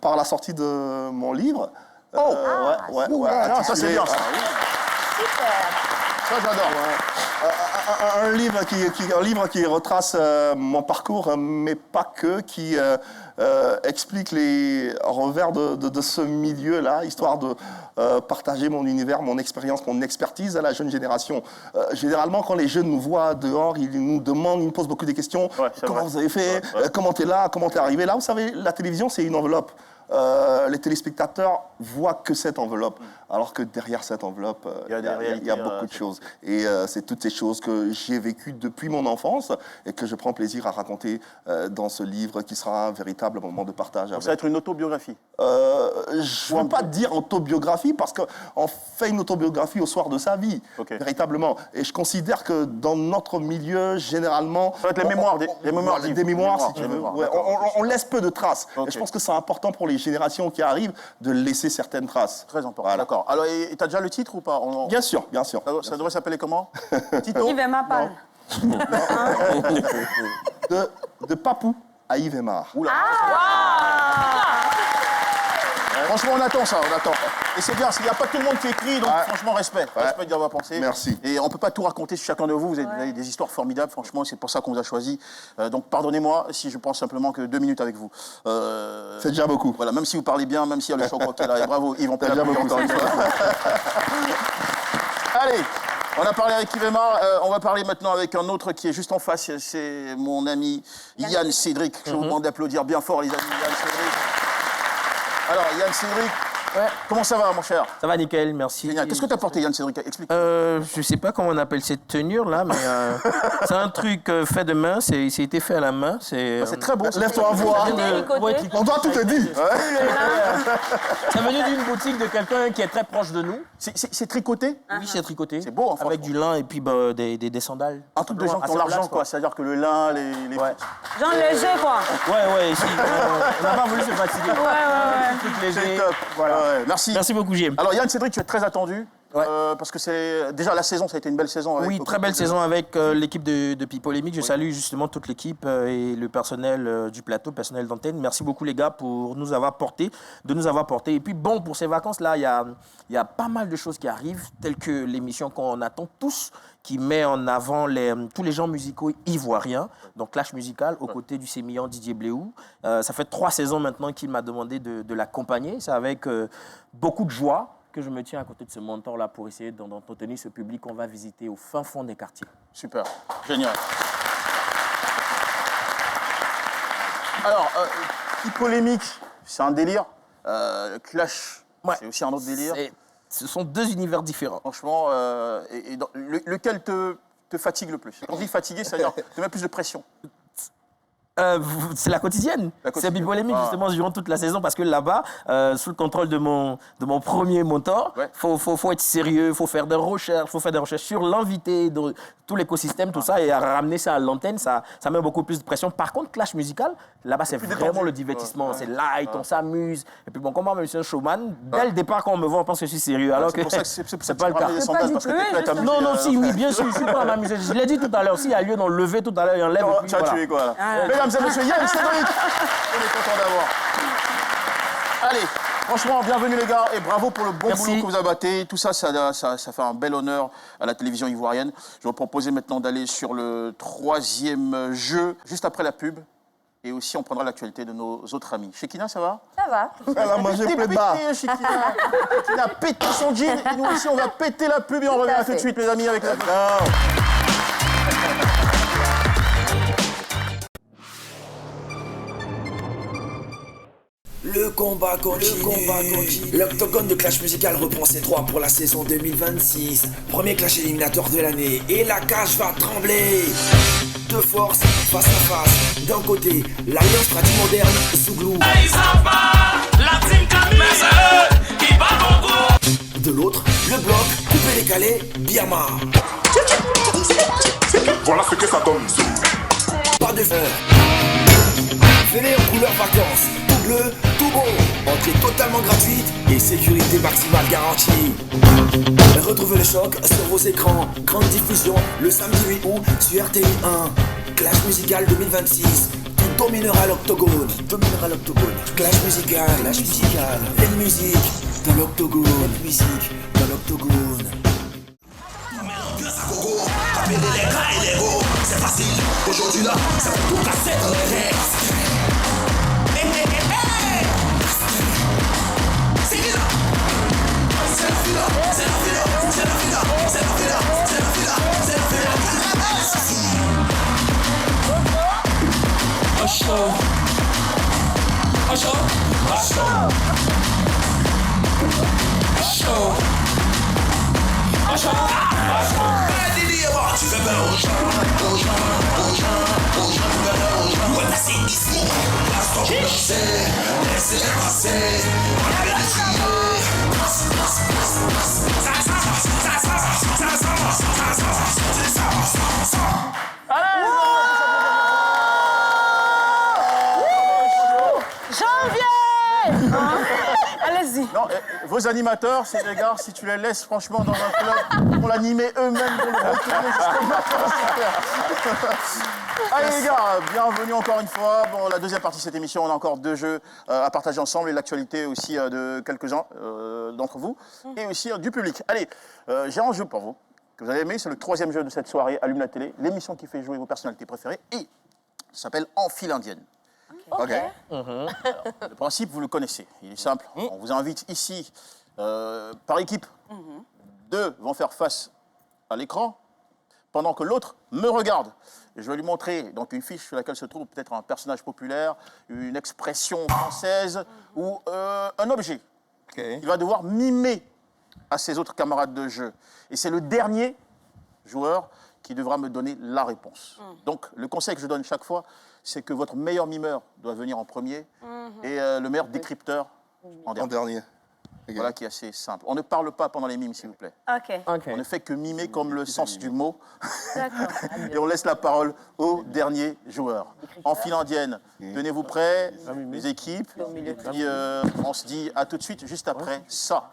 Par la sortie de mon livre. Ça c'est bien ça. Super. Ça j'adore. Un livre qui retrace mon parcours, mais pas que, qui explique les revers de ce milieu-là, histoire de partager mon univers, mon expérience, mon expertise à la jeune génération. Généralement, quand les jeunes nous voient dehors, ils nous demandent, ils nous posent beaucoup de questions. Comment vous avez fait? Comment t'es là? Comment t'es arrivé là? Vous savez, la télévision, c'est une enveloppe. les téléspectateurs voient que cette enveloppe, alors que derrière cette enveloppe, il y a beaucoup de choses. Et c'est toutes ces choses que j'ai vécues depuis mon enfance et que je prends plaisir à raconter dans ce livre qui sera un véritable moment de partage. Ça va être une autobiographie. Je ne veux pas dire autobiographie parce qu'on fait une autobiographie au soir de sa vie, véritablement. Et je considère que dans notre milieu, généralement... Ça va être les mémoires, des mémoires, si tu veux. Ouais, on laisse peu de traces. Et je pense que c'est important pour les générations qui arrivent de laisser certaines traces. Très important, d'accord. Alors, tu as déjà le titre ou pas? Bien sûr, bien sûr. Ça devrait s'appeler comment? Tito? Yves Mapal. De Papou à Yves Aymar. Franchement, on attend ça, on attend. Et c'est bien, il n'y a pas tout le monde qui écrit, donc franchement, respect. Respect d'avoir pensé. Merci. Et on ne peut pas tout raconter sur chacun de vous. Vous avez des histoires formidables, franchement, c'est pour ça qu'on vous a choisi. Donc, pardonnez-moi si je pense simplement que 2 minutes avec vous. C'est déjà beaucoup. Voilà, même si vous parlez bien, même s'il y a le choc qui est là. Et bravo, Yves, on peut déjà beaucoup. encore une fois. Allez, on a parlé avec Yves Aymar, on va parler maintenant avec un autre qui est juste en face. C'est mon ami Yann Cédric. Je vous demande d'applaudir bien fort, les amis. Yann Cédric. Alors, Yann Cédric, comment ça va, mon cher? Ça va, nickel, merci. Génial. Qu'est-ce que tu as porté, Yann Cédric? Explique. Je sais pas comment on appelle cette tenue là, mais c'est un truc fait de main, c'est été fait à la main. C'est très beau. Lève-toi à voir. On doit tout te dire. Ça venu d'une boutique de quelqu'un qui est très proche de nous. C'est tricoté? Oui, c'est tricoté. C'est beau, hein, avec du lin et puis des sandales. Un truc de gens qui ont l'argent, quoi. C'est-à-dire que le lin, les... Jean léger, quoi. Ouais, si, on n'a pas voulu se fatiguer. Ouais. Truc léger. C'est top. Voilà. Merci. Merci beaucoup, Jim. Alors, Yann Cédric, tu es très attendu. Parce que c'est déjà la saison, ça a été une belle saison. Oui, très belle saison avec l'équipe de Pipolémique. Je salue justement toute l'équipe et le personnel du plateau, le personnel d'antenne. Merci beaucoup les gars pour nous avoir porté. Et puis bon, pour ces vacances-là, il y a pas mal de choses qui arrivent, telles que l'émission qu'on attend tous, qui met en avant tous les genres musicaux ivoiriens, donc Clash Musical, aux côtés du sémillant Didier Bléou. Ça fait 3 saisons maintenant qu'il m'a demandé de l'accompagner. C'est avec beaucoup de joie que je me tiens à côté de ce mentor-là pour essayer d'entretenir ce public qu'on va visiter au fin fond des quartiers. Super, génial. Alors, Pipolémique, c'est un délire. Clash, c'est aussi un autre délire. Ce sont 2 univers différents. Franchement, lequel te fatigue le plus? Quand on dit fatigué, c'est-à-dire te met plus de pression. C'est la quotidienne. C'est Pipolémique justement durant toute la saison parce que là-bas, sous le contrôle de mon premier mentor, faut être sérieux, faut faire des recherches sur l'invité, tout l'écosystème, tout ça, et à ramener ça à l'antenne, ça met beaucoup plus de pression. Par contre, Clash Musical, là-bas, c'est vraiment le divertissement, c'est light, on s'amuse. Et puis bon, comme moi, je suis un showman, dès le départ, quand on me voit, on pense que je suis sérieux, alors que c'est pas le cas. Non, si, oui, bien sûr, je suis pas à m'amuser. Je l'ai dit tout à l'heure, s'il y a lieu d'en lever tout à l'heure, il enlève. Tu as tué quoi là? Mesdames et messieurs, Yann Cédric. On est content d'avoir. Allez, franchement, bienvenue les gars et bravo pour le bon boulot que vous abattez. Tout ça, ça fait un bel honneur à la télévision ivoirienne. Je vais vous proposer maintenant d'aller sur le 3e jeu, juste après la pub. Et aussi, on prendra l'actualité de nos autres amis. Shekina, ça va? Ça va. Elle a mangé plein de bas. Shekina a pété son jean. Et nous aussi, on va péter la pub et on revient tout de suite, les amis, avec la pub. Le combat continue. L'octogone de Clash Musical reprend ses droits pour la saison 2026. Premier clash éliminatoire de l'année et la cage va trembler. 2 forces face à face. D'un côté, l'alliance tradie moderne Souglou. De l'autre, le bloc coupé décalé Biama. Voilà ce que ça donne. Pas de feu. Venez en couleur vacances. Tout bleu, tout beau. Entrée totalement gratuite et sécurité maximale garantie. Retrouvez le choc sur vos écrans. Grande diffusion le samedi 8 août sur RTI 1. Clash Musical 2026. Tout dominera l'octogone. Clash Musical. Les musiques de l'octogone. Appelez les gars et les gros, c'est facile. Aujourd'hui là, ça va tout casser dans les rêves. C'est là. C'est la fila. Ouais, c'est Ismo. Pas stop danser, laissez-les passer. On a bien Janvier. Allez-y. Non, vos animateurs, c'est des gars, si tu les laisses franchement dans un club pour l'animer eux-mêmes, pour le retourner jusqu'au matin, super. Allez les gars, bienvenue encore une fois. Bon, la deuxième partie de cette émission, on a encore 2 jeux à partager ensemble et l'actualité aussi de quelques-uns d'entre vous et aussi du public. Allez, j'ai un jeu pour vous que vous avez aimé, c'est le 3e jeu de cette soirée, Allume la télé, l'émission qui fait jouer vos personnalités préférées et ça s'appelle En file indienne. Ok. Le principe, vous le connaissez, il est simple. On vous invite ici, par équipe. 2 vont faire face à l'écran, pendant que l'autre me regarde. Et je vais lui montrer donc une fiche sur laquelle se trouve peut-être un personnage populaire, une expression française ou un objet. Il va devoir mimer à ses autres camarades de jeu. Et c'est le dernier joueur qui devra me donner la réponse. Donc, le conseil que je donne chaque fois, c'est que votre meilleur mimeur doit venir en premier et le meilleur décrypteur en dernier. Voilà qui est assez simple. On ne parle pas pendant les mimes, s'il vous plaît. Ok. On ne fait que mimer comme le sens du mot. D'accord. Et on laisse la parole au dernier joueur. En file indienne, tenez-vous prêts, les équipes. Et puis, on se dit à tout de suite, juste après ça.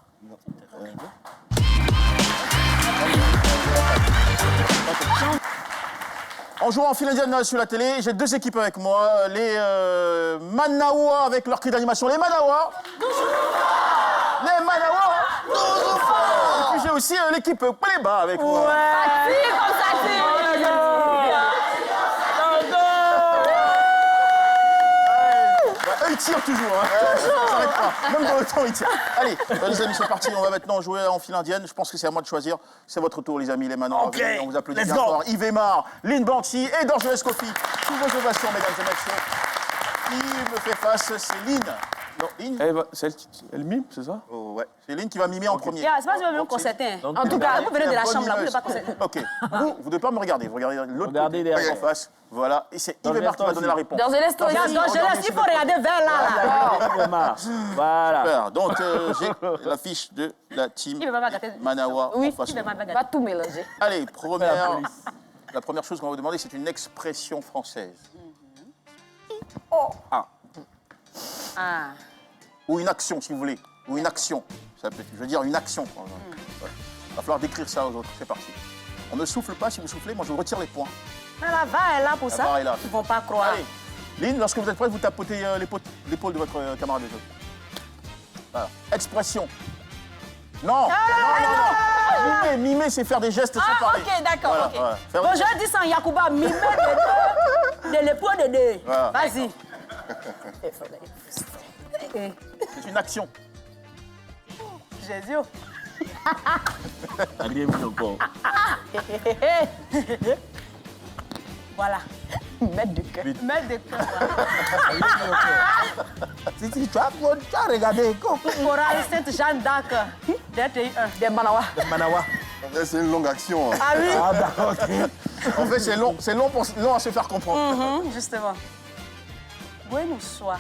En jouant en file indienne sur la télé, j'ai 2 équipes avec moi. Les Manawa avec leur cri d'animation. Les Manawa. Les Manawa. Et puis j'ai aussi l'équipe Péléba avec moi. Ils tirent toujours, hein. Ça s'arrête pas. Même dans le temps, ils tirent. Allez, les amis, c'est parti. On va maintenant jouer en file indienne. Je pense que c'est à moi de choisir. C'est votre tour, les amis, les Manoirs. Ok, On vous applaudit let's bien go. fort. Yves Aymar, Lynn Banksy et Dorjoès Kofi. Tous vos ovations, mesdames et messieurs. Qui me fait face, c'est Lynn. Non, Lynn. Elle mime, c'est ça? Oh, ouais. C'est Lynn qui va mimer en premier. C'est pas si vous venez concerter. En tout cas, vous venez de la chambre là, vous ne pas concerter. Ok. Vous ne devez pas me regarder. Vous regardez l'autre Regardez côté, derrière. en face. Voilà. Et c'est Yves Aymar qui va donner la réponse. Dorgelès, il faut regarder vers là. Voilà. Super. Donc, j'ai la fiche de la team Il va pas gâter. Manawa en face. Il va tout mélanger. Allez, la première chose qu'on va vous demander, c'est une expression française. Ou une action, si vous voulez. Ou une action. Ça peut être, je veux dire, une action. Il va falloir décrire ça aux autres. C'est parti. On ne souffle pas. Si vous soufflez, moi, je vous retire les points. Mais la VAR est là pour La ça. VAR est là. Ils ne vont pas croire. Allez. Lynn, lorsque vous êtes prête, vous tapotez l'épaule de votre camarade de jeu. Voilà. Expression. Non. Non. Mimer, c'est faire des gestes sans parler. Ok, d'accord. Voilà, ok. voilà. Faire Bon, des je dis sans Yacouba, mimer de l'épaule de deux. Voilà. Vas-y. C'est une action. Jésus. Voilà. Mettre de cœur. Mettre de cœur. Si tu as regardé. Chorale Sainte-Jeanne d'Arc. Des Manawa. Manawa. C'est une longue action. Ah oui. Ah, d'accord, ok. En fait, c'est long à se faire comprendre. Justement. Buenos soir.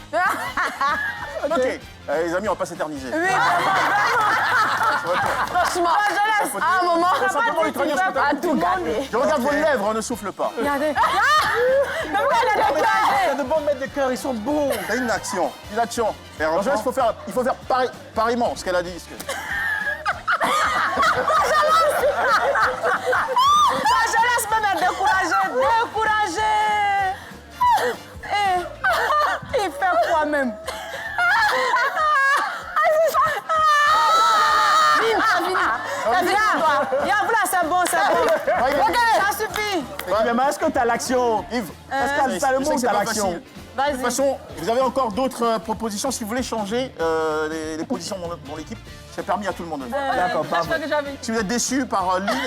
Ok. Les amis, on va pas s'éterniser. Oui, franchement. Je laisse. À un moment, Simplement, l'Ukrainien, je peux à tout garder. Je regarde vos lèvres, on ne souffle pas. Regardez. Mais pourquoi elle a des Il y a de bons mètres de cœur, ils sont bons. C'est une action. Une action. Et Alors, reprends. il faut faire pareillement ce qu'elle a dit. Je laisse même être découragé. Il fait quoi même? Viens, c'est bon. Ok, ça suffit. Mais est-ce que tu as l'action? Yves, Est-ce que tu as le je sais mot, que c'est tu as pas l'action? facile. De toute façon, vous avez encore d'autres propositions. Si vous voulez changer les positions dans l'équipe, c'est permis à tout le monde. D'accord, parfait. Si vous êtes déçu par Lynn,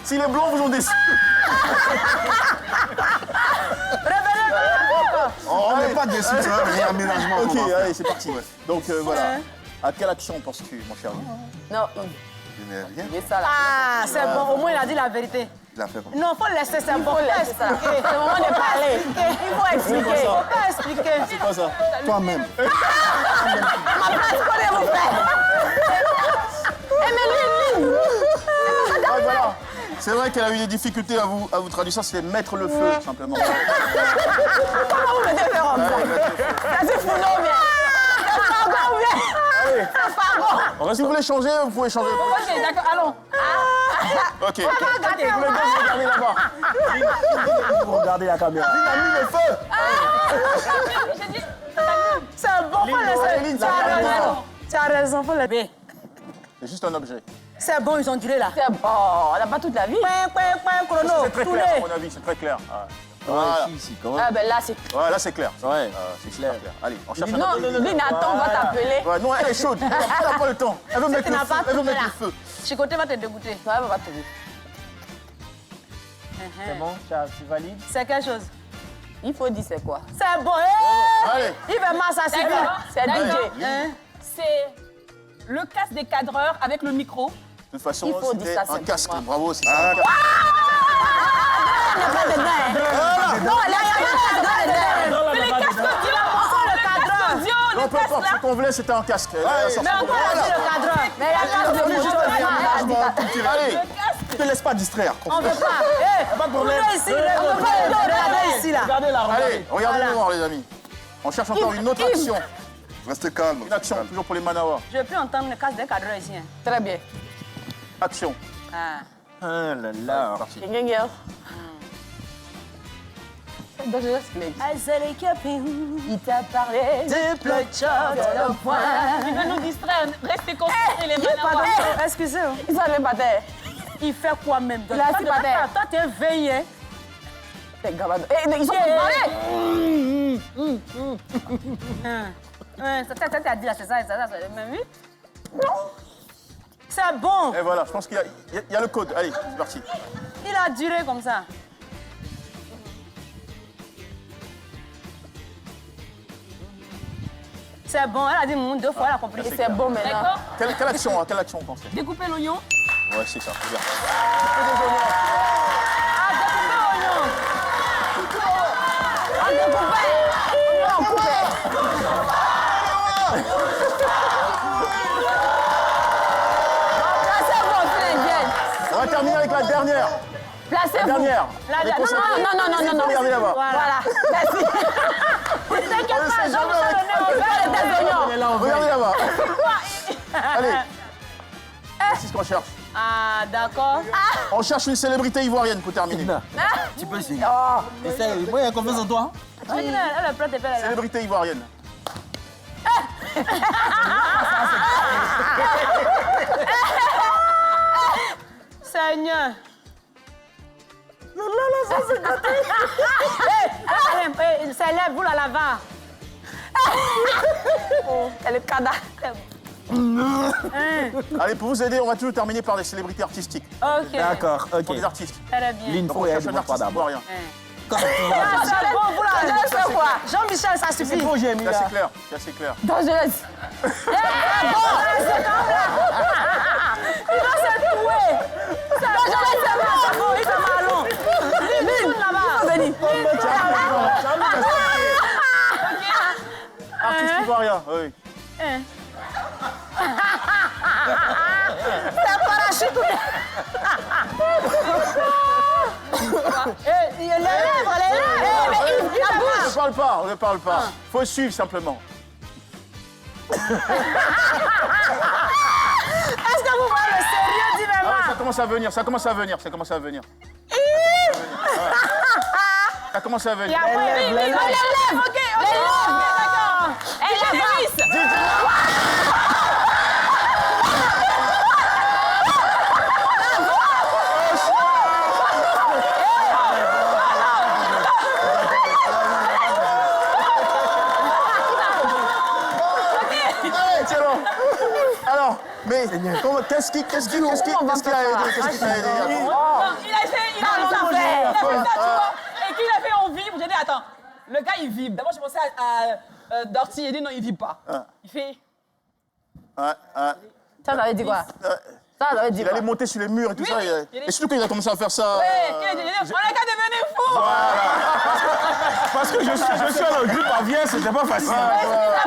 si les blancs vous ont déçu. On n'est pas déçus, ça. Il y a un ménagement. Ok, allez, c'est parti. Donc voilà. À quelle action penses-tu, mon cher Lynn? Non, Je n'ai rien. ah, c'est bon. Au moins, il a dit la vérité. Il a fait comme ça. Non, faut laisser, c'est important. laisser ça. Expliquer. C'est le moment de parler. Il faut expliquer. Il faut pas expliquer. C'est quoi ça? Toi-même. Ma place, connais mon frère. Ah, voilà. C'est vrai qu'elle a eu des difficultés à vous traduire ça, c'était mettre le feu, simplement. Comment vous mettez le feu comme ça? Ça c'est fou, non, bien. C'est pas bon, bien. C'est pas bon. Si vous voulez changer, vous pouvez changer. Ok, d'accord, allons. Ok. Vous les deux, vous regardez là-bas. Vous regardez la caméra. Il a mis le feu. J'ai dit, C'est bon, faut laisser. Lynn, Tu as raison. Tu as raison, faut laisser. C'est juste un objet. C'est bon, ils ont duré là. c'est bon, on n'a pas toute la vie. Chrono. C'est très clair, à mon avis, c'est très clair. Voilà. Ici, quand même. Ah ben là, c'est... Ouais, là, c'est clair. Ouais. C'est clair. Allez, on cherche un Non, autre. Lynn, attends, on va t'appeler. Ouais, non, elle est chaude. Elle n'a pas le temps. Elle veut mettre le feu. Elle veut mettre le feu. Chicoté va te dégoûter. Ouais, on va t'appeler. C'est bon, tu valides? C'est quelque chose. Il faut dire c'est quoi. C'est bon. Allez. Il va mal, ça suffit. D'accord, c'est D'accord. DJ. C'est le casque des cadreurs avec le micro. De toute façon, Il faut dire c'était ça un simplement. casque. Bravo, c'est ça. Non, là, il y a pas de dedans. Mais les casques audio, le casque audio, Non, le peu casque importe, là. ce qu'on voulait, c'était un casque. Elle a sorti. Mais encore Voilà. le cadre. Mais la place de moto, Allez, ne te laisse pas distraire. On ne veut pas. Pas de problème. On ici, on ne veut pas le regarder ici là. Regardez là, regardez. Allez, regardez-nous voir, les amis. On cherche encore une autre action. Restez calme. Une action, toujours pour les Manawa. Je veux plus entendre le casque des cadreurs ici. Très bien. Action. Ah. Ah là là. Parti. C'est dangereux, ce mec. Il t'a parlé de Plochot le point. Il va nous distraire. Restez concentrés, les Pardon, manawars. excusez-moi. Ils sont même pas terre. Il fait quoi même? Là, c'est pas terre. Toi, tu es veillé. C'est gamin. Eh, mais ils sont tous parlés. Ça t'a dit là, c'est ça, même vu? C'est bon. Et voilà, je pense qu'il y a le code. Allez, c'est parti. Il a duré comme ça. C'est bon, elle a dit deux fois, elle a compris. Et c'est bon maintenant. D'accord. Quelle action on pense? Découpez l'oignon. Ouais, c'est ça, regarde. Ah, découpez l'oignon. On découpé. On coupé. Placez vos flingues. On va terminer avec la dernière. Placez-vous. La dernière. La Les dernière. concentrés. Non. Regardez là-bas. Voilà. Merci. T'inquiète pas, On sait Jean-Michel jamais avec- Honneur, on va les des oignons. Regardez là-bas. Allez. C'est ce qu'on cherche. Ah, d'accord. On cherche une célébrité ivoirienne pour terminer. Tu peux essayer. Essaye. Moi, il y a confiance en toi. Elle a plate et là. Célébrité ivoirienne. Seigneur. Célèbre, vous la lava. C'est le cadavre. Allez, pour vous aider, on va toujours terminer par des célébrités artistiques. Ok. D'accord, ok. Pour des artistes. Très bien. Lynn, Donc faut on y cherche aller un de artiste d'abord. ivoirien. Quand tu vas. Ah, c'est bon, vous la Je fais quoi? Jean-Michel, ça suffit. C'est j'ai mis C'est là. assez clair, c'est assez clair. Dangereuse. Il va se tuer. C'est bon, c'est bon, il fait malon. Lynn, là-bas. Artiste ivoirien, oui. C'est parachute. Les lèvres. La bouche. On ne parle pas. Faut suivre simplement. Est-ce que vous voyez le sérieux du Ah, même? ça commence à venir. Ça commence à venir. Ça commence à venir. Les lèvres. Ok, d'accord. Et la vis. C'est bon. Alors, mais qu'est-ce qui t'a aidé? Qu'est-ce qui t'a aidé? Il a fait ça, tu vois. Et qu'il a fait on vibre. J'ai dit, attends, le gars il vibre. D'abord, je pensais à Dorty. Il dit non, il vibre pas. Il fait. Ça veut dire quoi? Ça doit être Il allait monter sur les murs et tout ça. Et surtout quand il a commencé à faire ça... On a qu'à devenir fou. Parce que je suis à la grippe aviaire, c'était pas facile.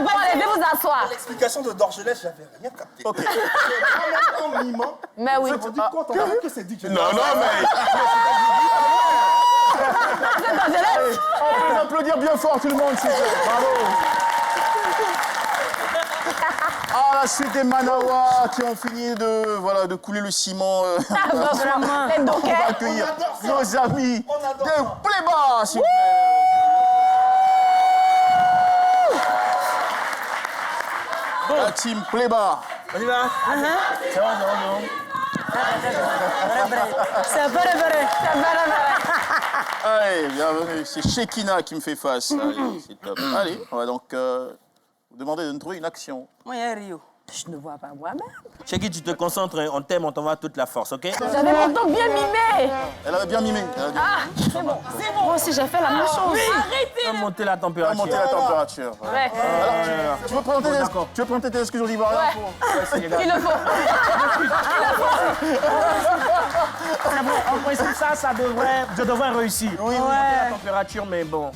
Bon, allez, vous asseoir. L'explication de Dorgelès, j'avais rien capté. Ok. En mimant, Mais oui. on dit quoi, on a vu que c'est dit que... Non, mais... Allez, on peut applaudir bien fort tout le monde, s'il vous plaît. Bravo. Ah, la suite des Manawa qui ont fini de couler le ciment. On va accueillir nos amis de Pléba, s'il vous plaît. La team Pléba. On y va? C'est bon, C'est vrai. Allez, bienvenue. C'est Shekina qui me fait face. Allez, c'est top. Allez, on va donc vous demander de nous trouver une action. Moi, il y a Rio. Je ne vois pas moi-même. Cheki, tu te concentres, on t'aime, on t'envoie toute la force, ok? J'avais longtemps bien mimé. Elle avait bien mimé. Ah, c'est bon. Moi aussi, j'ai fait la même chose. Oui, arrêtez. On va monter la température. Ouais. Alors, tu veux présenter tes excuses aux Ivoiriens? Il le faut. En principe, je devrais réussir. Oui, la température, mais bon.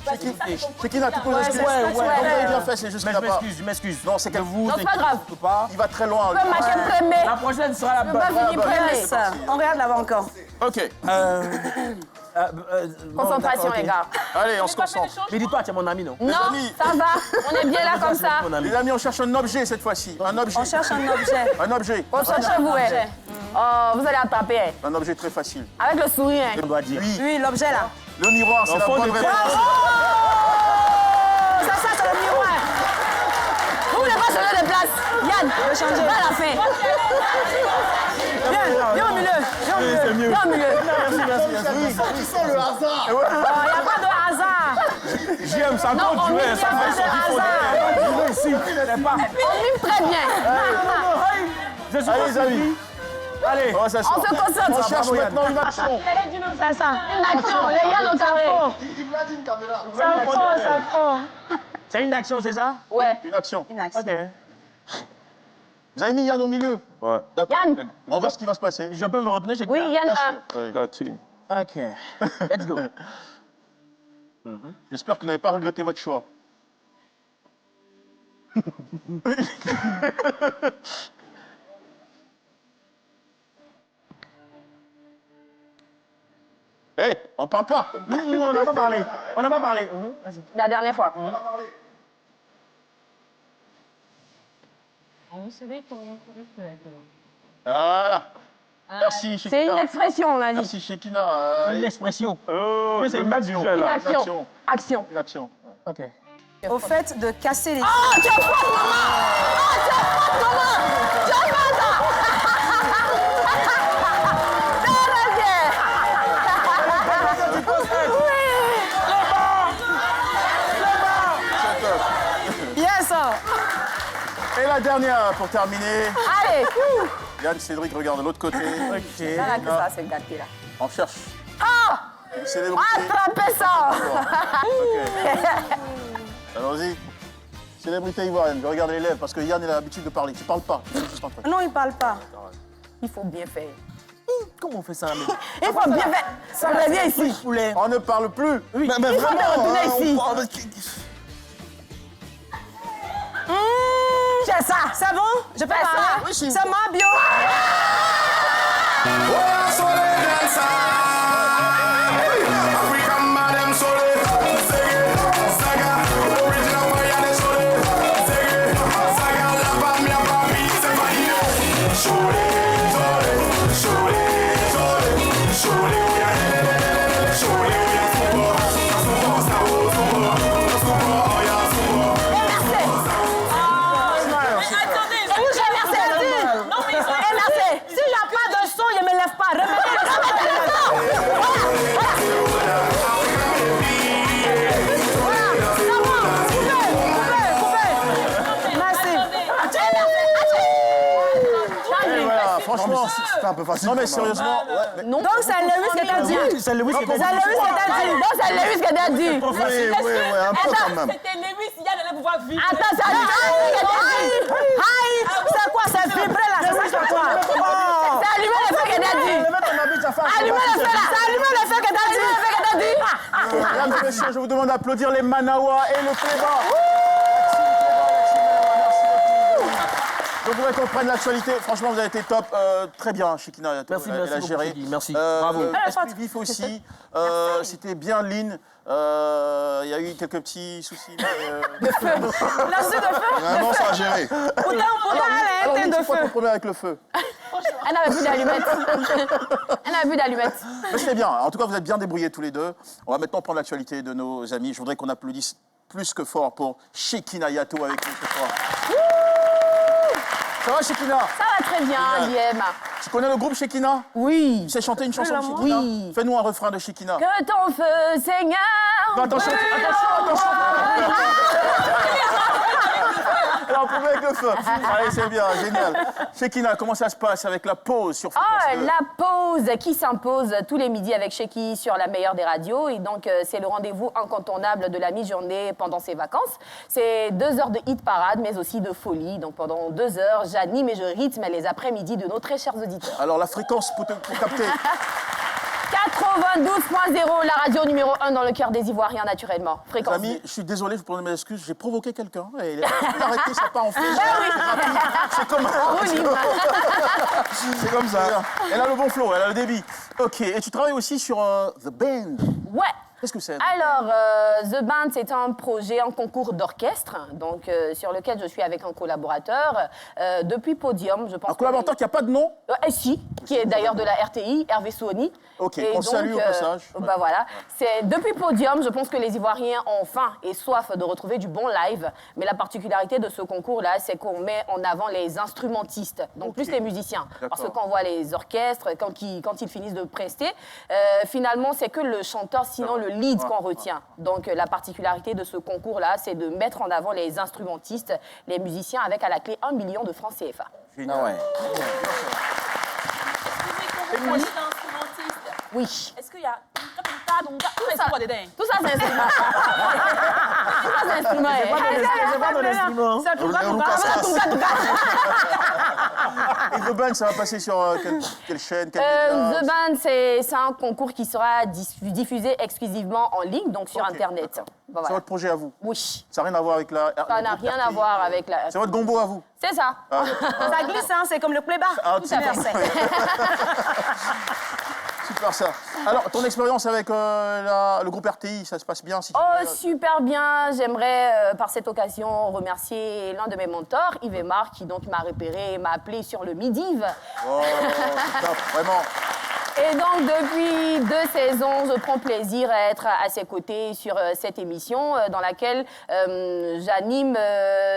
Shekina, tu poses excuses. Donc, vous avez bien fait, c'est juste qu'il n'a pas... Je m'excuse. Non, c'est qu'elle vous... Non, c'est pas grave. Il va très loin. La prochaine sera la bonne. On regarde là-bas encore. Ok. Concentration, les gars. Allez, on se concentre. Mais dis-toi, tu es mon ami, non? Non, ça va. On est bien là comme ça. Les amis, on cherche un objet cette fois-ci. Un objet. On cherche un objet. Un objet. On cherche vous, ouais. Oh, vous allez attraper. Un objet très facile. Avec le sourire. On doit dire. Oui, l'objet là. Le miroir, c'est la bonne réponse. Ça, c'est le miroir. Vous voulez pas changer de place? Yann, je vais changer. Pas la fin. Viens au milieu. Viens au milieu. Tu sens le hasard. Il n'y a pas de hasard. J'aime ça. Non, on mime bien de hasard. On mime très bien. Allez, les amis. Allez, on se concentre. On cherche maintenant une action. C'est ça. Une action. Les Yann au carré. Ça fond. c'est une action, c'est ça? Ouais. Une action. Ok. Vous avez mis Yann au milieu? Ouais. D'accord. Yann. On va voir ce qui va se passer. Je peux me retenir chez Oui, Yann. Ok. Let's go. J'espère que vous n'avez pas regretté votre choix. Hé, on parle pas. On n'a pas parlé. On n'a pas parlé. Vas-y. La dernière fois. Voilà. Merci, Shekina. C'est une expression, on a dit. Merci, Shekina. Une expression. C'est une action. Une action. Action. Une action. Ok. Au fait de casser les... Oh, tu as pas maman! Oh, tu as pas maman! Tu as pas ça! Yes! Et la dernière pour terminer. Allez! Yann, Cédric, regarde de l'autre côté. Ok. Voilà que ça, c'est gâté là. On cherche Ah! une célébrité. Attrapez ça! Allons-y. Célébrité ivoirienne. Je regarde les lèvres parce que Yann il a l'habitude de parler. Tu parles pas. Tu fais juste un truc. Non, il parle pas. Il faut bien faire. Comment on fait ça, mais... Il faut bien faire. Ça revient ici. Poulet. On ne parle plus. Oui. Mais Il faut te retourner ici. J'ai ça. C'est bon? Je peux parler? Oui, c'est ma bio. Franchement, c'était un peu facile. Non, mais sérieusement. Ouais, Non. Donc, c'est Lewis qui t'a dit. C'est Lewis qui t'a dit. C'est Lewis qui t'a dit. Donc, c'est Lewis qui t'a dit. Oui, un peu quand même. C'était Lewis, Yann allait pouvoir vivre. Attends, c'est Lewis qui t'a dit. Aïe! C'est quoi? C'est vibré là. C'est ça, c'est quoi? allumé le feu là. C'est allumé le feu que t'as dit. Mesdames et messieurs, je vous demande d'applaudir les Manawa et le Cléba. Donc vous voulez qu'on prenne l'actualité. Franchement, vous avez été top. Très bien, Shekinah. Merci, elle merci a beaucoup, géré. Chiki. Merci. Bravo. Esprit vif aussi. C'était bien lean. Il y a eu quelques petits soucis. De feu. Là, c'est de feu. Vraiment, ça a géré. Pourtant, elle a éteint de feu. C'est problème avec le feu. Elle n'avait plus d'allumettes. Elle n'avait plus d'allumettes. Mais c'était bien. En tout cas, vous êtes bien débrouillés tous les deux. On va maintenant prendre l'actualité de nos amis. Je voudrais qu'on applaudisse plus que fort pour Shekinah Yato avec nous ce soir. Ça va, Shekinah? Ça va très bien, Liam. Tu connais le groupe Shekinah? Oui. Tu sais chanter une chanson de Shekinah? Oui. Fais-nous un refrain de Shekinah. Que ton feu, Seigneur. Non, attention. Alors, on peut avec le feu. Allez, c'est bien, génial. Shekinah, comment ça se passe avec la pause sur France 2? La pause qui s'impose tous les midis avec Sheki sur la meilleure des radios. Et donc, c'est le rendez-vous incontournable de la mi-journée pendant ses vacances. C'est 2 heures de hit parade, mais aussi de folie. Donc, pendant 2 heures, j'anime et je rythme les après-midi de nos très chers auditeurs. Alors, la fréquence pour capter 92.0, la radio numéro 1 dans le cœur des Ivoiriens, naturellement. Fréquence. Amis, je suis désolé, je vous prends mes excuses, j'ai provoqué quelqu'un et il a arrêté, ça part en flèche. C'est comme c'est comme ça. Elle a le bon flow, elle a le débit. Ok, et tu travailles aussi sur The Band. Ouais. Qu'est-ce que c'est? Alors, The Band, c'est un projet, un concours d'orchestre, donc sur lequel je suis avec un collaborateur depuis Podium, je pense. Un collaborateur qui n'a pas de nom? Si, qui est d'ailleurs de la RTI, Hervé Souoni. Ok, on salue au passage. Bah voilà, c'est depuis Podium, je pense que les Ivoiriens ont faim et soif de retrouver du bon live, mais la particularité de ce concours-là, c'est qu'on met en avant les instrumentistes, donc plus les musiciens. Parce que quand on voit les orchestres, quand ils finissent de prester, finalement, c'est que le chanteur, sinon le lead qu'on retient. Donc la particularité de ce concours-là, c'est de mettre en avant les instrumentistes, les musiciens avec à la clé 1 million de francs CFA. Génial. Ouais. Oui. Est-ce qu'il y a tout ça, c'est instrument. Tout ça, c'est instrument. C'est pas de l'instrument. Et The Band, ça va passer sur quelle chaîne, quel média? The Band, c'est un concours qui sera diffusé exclusivement en ligne, donc sur Internet. Bon, voilà. C'est votre projet à vous? Oui. Ça n'a rien à voir avec la... Ça n'a rien à voir avec la... C'est votre gombo à vous? C'est ça. Ça glisse, hein, c'est comme le Cléba. Tout à fait. Super ça. Alors, ton expérience avec le groupe RTI, ça se passe bien? Super bien. J'aimerais, par cette occasion, remercier l'un de mes mentors, Yves Aymar, qui donc m'a repéré et m'a appelé sur le Midi-Yves. Oh, top, vraiment. Et donc, depuis 2 saisons, je prends plaisir à être à ses côtés sur cette émission dans laquelle j'anime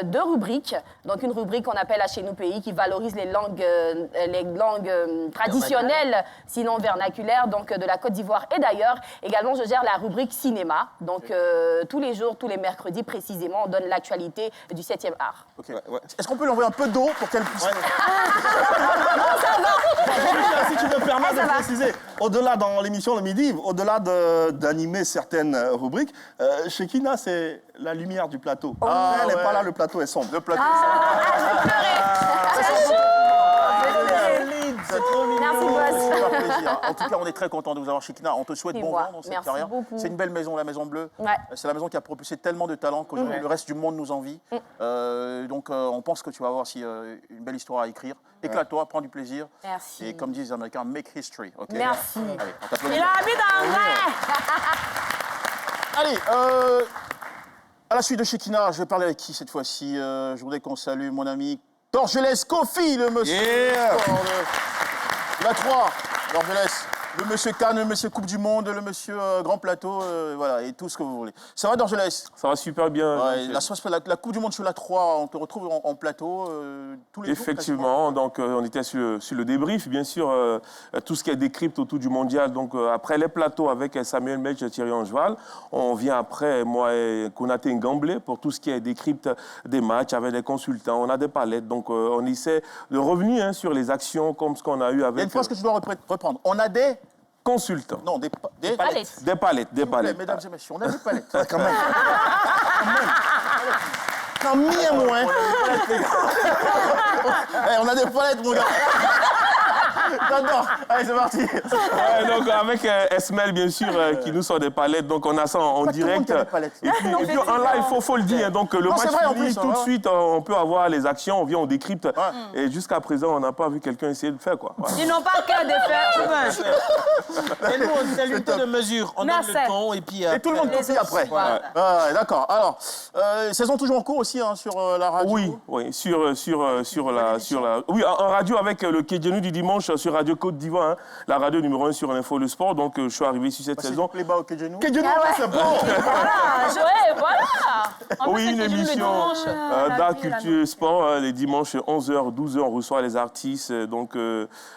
2 rubriques. Donc, une rubrique qu'on appelle « Chez nous pays » qui valorise les langues traditionnelles, sinon vernaculaires, donc de la Côte d'Ivoire et d'ailleurs. Également, je gère la rubrique cinéma. Donc, tous les jours, tous les mercredis précisément, on donne l'actualité du 7e art. Ok. Ouais. Est-ce qu'on peut lui envoyer un peu d'eau pour qu'elle puisse... Non, ça va. Si tu me permets de préciser, au-delà dans l'émission Le Midi, au-delà d'animer certaines rubriques, Shekinah, c'est la lumière du plateau. Elle n'est pas là, le plateau est sombre. Le plateau Merci, plaisir. En tout cas, on est très content de vous avoir, Shekinah. On te souhaite bon vent dans cette carrière. C'est une belle maison, la Maison Bleue. Ouais. C'est la maison qui a propulsé tellement de talents que le reste du monde nous envie. Donc, on pense que tu vas avoir aussi une belle histoire à écrire. Éclate-toi, prends du plaisir. Merci. Et comme disent les Américains, make history. Okay? Merci. Allez, on t'applaudit. Il a habité en vrai. Allez, à la suite de Shekinah, je vais parler avec qui cette fois-ci? Je voudrais qu'on salue mon ami Dorgelès Kofi, le monsieur. La 3, Dorgelès. Le monsieur Cannes, le monsieur Coupe du Monde, le monsieur Grand Plateau, voilà, et tout ce que vous voulez. Ça va, Dorgelès? Ça va super bien. Ouais, la Coupe du Monde sur la 3, on te retrouve en plateau tous les jours. Effectivement, donc on était sur le débrief, bien sûr, tout ce qui est décrypte autour du mondial. Donc après les plateaux avec Samuel Mech et Thierry Angeval, on vient après, moi et Konaté Ngamblé, pour tout ce qui est décrypte des matchs avec des consultants. On a des palettes, donc on essaie de revenir sur les actions comme ce qu'on a eu avec... Il y a une phrase que tu dois reprendre. On a des... consultants. Non, des palettes. Des palettes, des palettes. Mesdames et messieurs, on a des palettes. Quand même. Quand même, moins. On a des palettes, mon gars. J'adore. Allez, c'est parti. Ouais, donc avec Esmel, bien sûr, qui nous sort des palettes. Donc on a ça en direct. Et puis en live, il faut le dire. Donc le match finit tout de suite. On peut avoir les actions, on vient, on décrypte. Et jusqu'à présent, on n'a pas vu quelqu'un essayer de le faire, quoi. Ils n'ont pas qu'à défaire. Et nous, c'est l'unité de mesure. On donne le ton et puis... Et tout le monde copie après. D'accord. Alors, saison toujours en cours aussi sur la radio. Oui, sur la... Oui, en radio avec le Kédjenou du dimanche sur Radio Côte d'Ivoire, hein, la radio numéro 1 sur l'Info Le Sport. Donc je suis arrivé sur cette saison. Les bas au Kédjenou. Kédjenou, c'est bon. Oui, une émission d'art, culture, sport, les dimanches 11h, 12h, on reçoit les artistes. Donc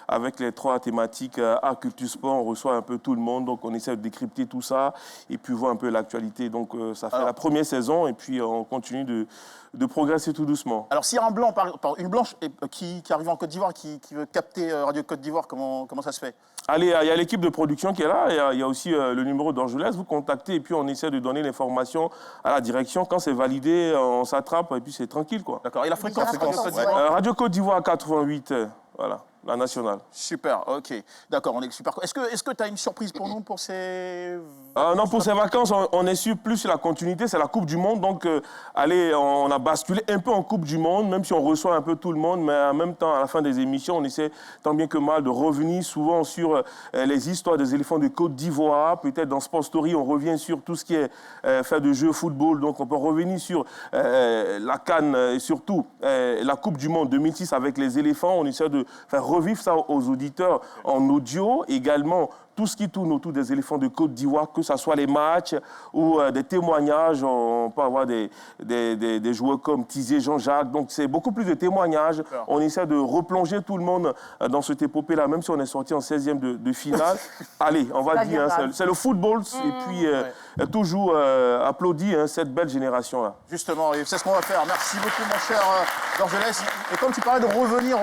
avec les 3 thématiques, art, culture, sport, on reçoit un peu tout le monde. Donc on essaie de décrypter tout ça et puis voir un peu l'actualité. Donc ça fait la première saison et puis on continue de progresser tout doucement. Alors s'il y a un blanc, une blanche qui arrive en Côte d'Ivoire, qui veut capter Radio Côte d'Ivoire, comment ça se fait? Allez, il y a l'équipe de production qui est là, il y a aussi le numéro d'Angelès, vous contactez et puis on essaie de donner l'information à la direction. Quand c'est validé, on s'attrape et puis c'est tranquille, quoi. D'accord, et la fréquence Radio Côte d'Ivoire Radio Côte d'Ivoire 88, voilà. La nationale. Super, ok. D'accord, on est super. Est-ce que tu as une surprise pour nous pour ces... Non, pour ces vacances, on est sur plus sur la continuité, c'est la Coupe du Monde. Donc, allez, on a basculé un peu en Coupe du Monde, même si on reçoit un peu tout le monde, mais en même temps, à la fin des émissions, on essaie tant bien que mal de revenir souvent sur les histoires des éléphants de Côte d'Ivoire. Peut-être dans Sport Story, on revient sur tout ce qui est fait de jeux football. Donc, on peut revenir sur la CAN et surtout la Coupe du Monde 2006 avec les éléphants. On essaie de faire revivre ça aux auditeurs en audio, également tout ce qui tourne autour des éléphants de Côte d'Ivoire, que ce soit les matchs ou des témoignages. On peut avoir des joueurs comme Tizier Jean-Jacques. Donc, c'est beaucoup plus de témoignages. On essaie de replonger tout le monde dans cette épopée-là, même si on est sorti en 16e de finale. Allez, on va dire, hein, c'est le football. Et puis, toujours applaudi cette belle génération-là. Justement, et c'est ce qu'on va faire. Merci beaucoup, mon cher Dorgelès. Et comme tu parlais de revenir,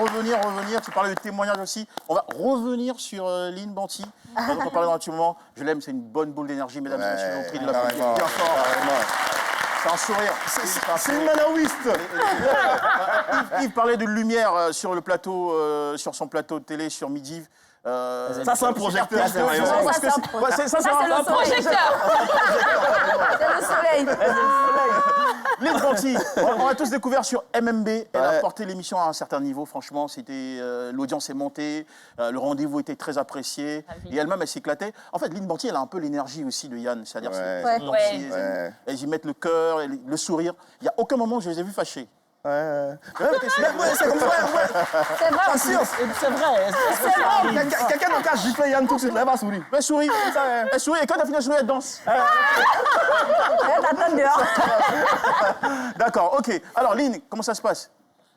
tu parlais de témoignages aussi. On va revenir sur Lynn Banty. dont on parlait dans un petit moment. Je l'aime, c'est une bonne boule d'énergie, mesdames et messieurs. Je vous prie de l'applaudir bien fort. C'est un sourire. C'est une manaouiste. Yves parlait de lumière sur le plateau, sur son plateau de télé, sur Midi. Ça, c'est un projecteur. Ça, c'est le projecteur. C'est le soleil. Lynn Banty, on a tous découvert sur MMB. Elle a porté l'émission à un certain niveau. Franchement, c'était l'audience est montée, le rendez-vous était très apprécié. Et elle-même, elle s'éclatait. En fait, Lynn Banty, elle a un peu l'énergie aussi de Yann. C'est-à-dire, elles y mettent le cœur, le sourire. Il n'y a aucun moment où je les ai vus fâchés. C'est comme ça. C'est vrai aussi. C'est vrai. Quelqu'un dans le cas, je dis Yann tout de suite, là, elle va sourire. Elle sourit. Elle sourit et quand elle finit de sourire, elle danse. T'attends dehors. D'accord, ok. Alors, Lynn, comment ça se passe?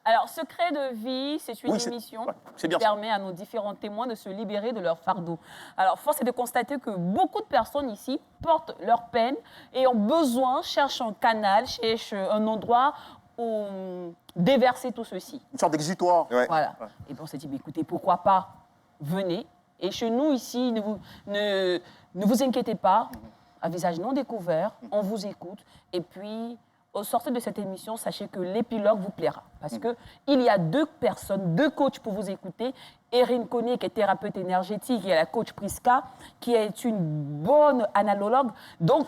Alors, Secret de vie, c'est une émission qui permet à nos différents témoins de se libérer de leur fardeau. Alors, force est de constater que beaucoup de personnes ici portent leur peine et ont besoin, cherchent un canal, cherchent un endroit où déverser tout ceci. Une sorte d'exutoire. Voilà. Et puis on s'est dit, écoutez, pourquoi pas, venez. Et chez nous, ici, ne vous inquiétez pas, à visage non découvert, on vous écoute. Et puis, au sortir de cette émission, sachez que l'épilogue vous plaira. Parce qu'il y a 2 personnes, 2 coachs pour vous écouter. Erin Coney, qui est thérapeute énergétique, et la coach Priska, qui est une bonne analogue. Donc,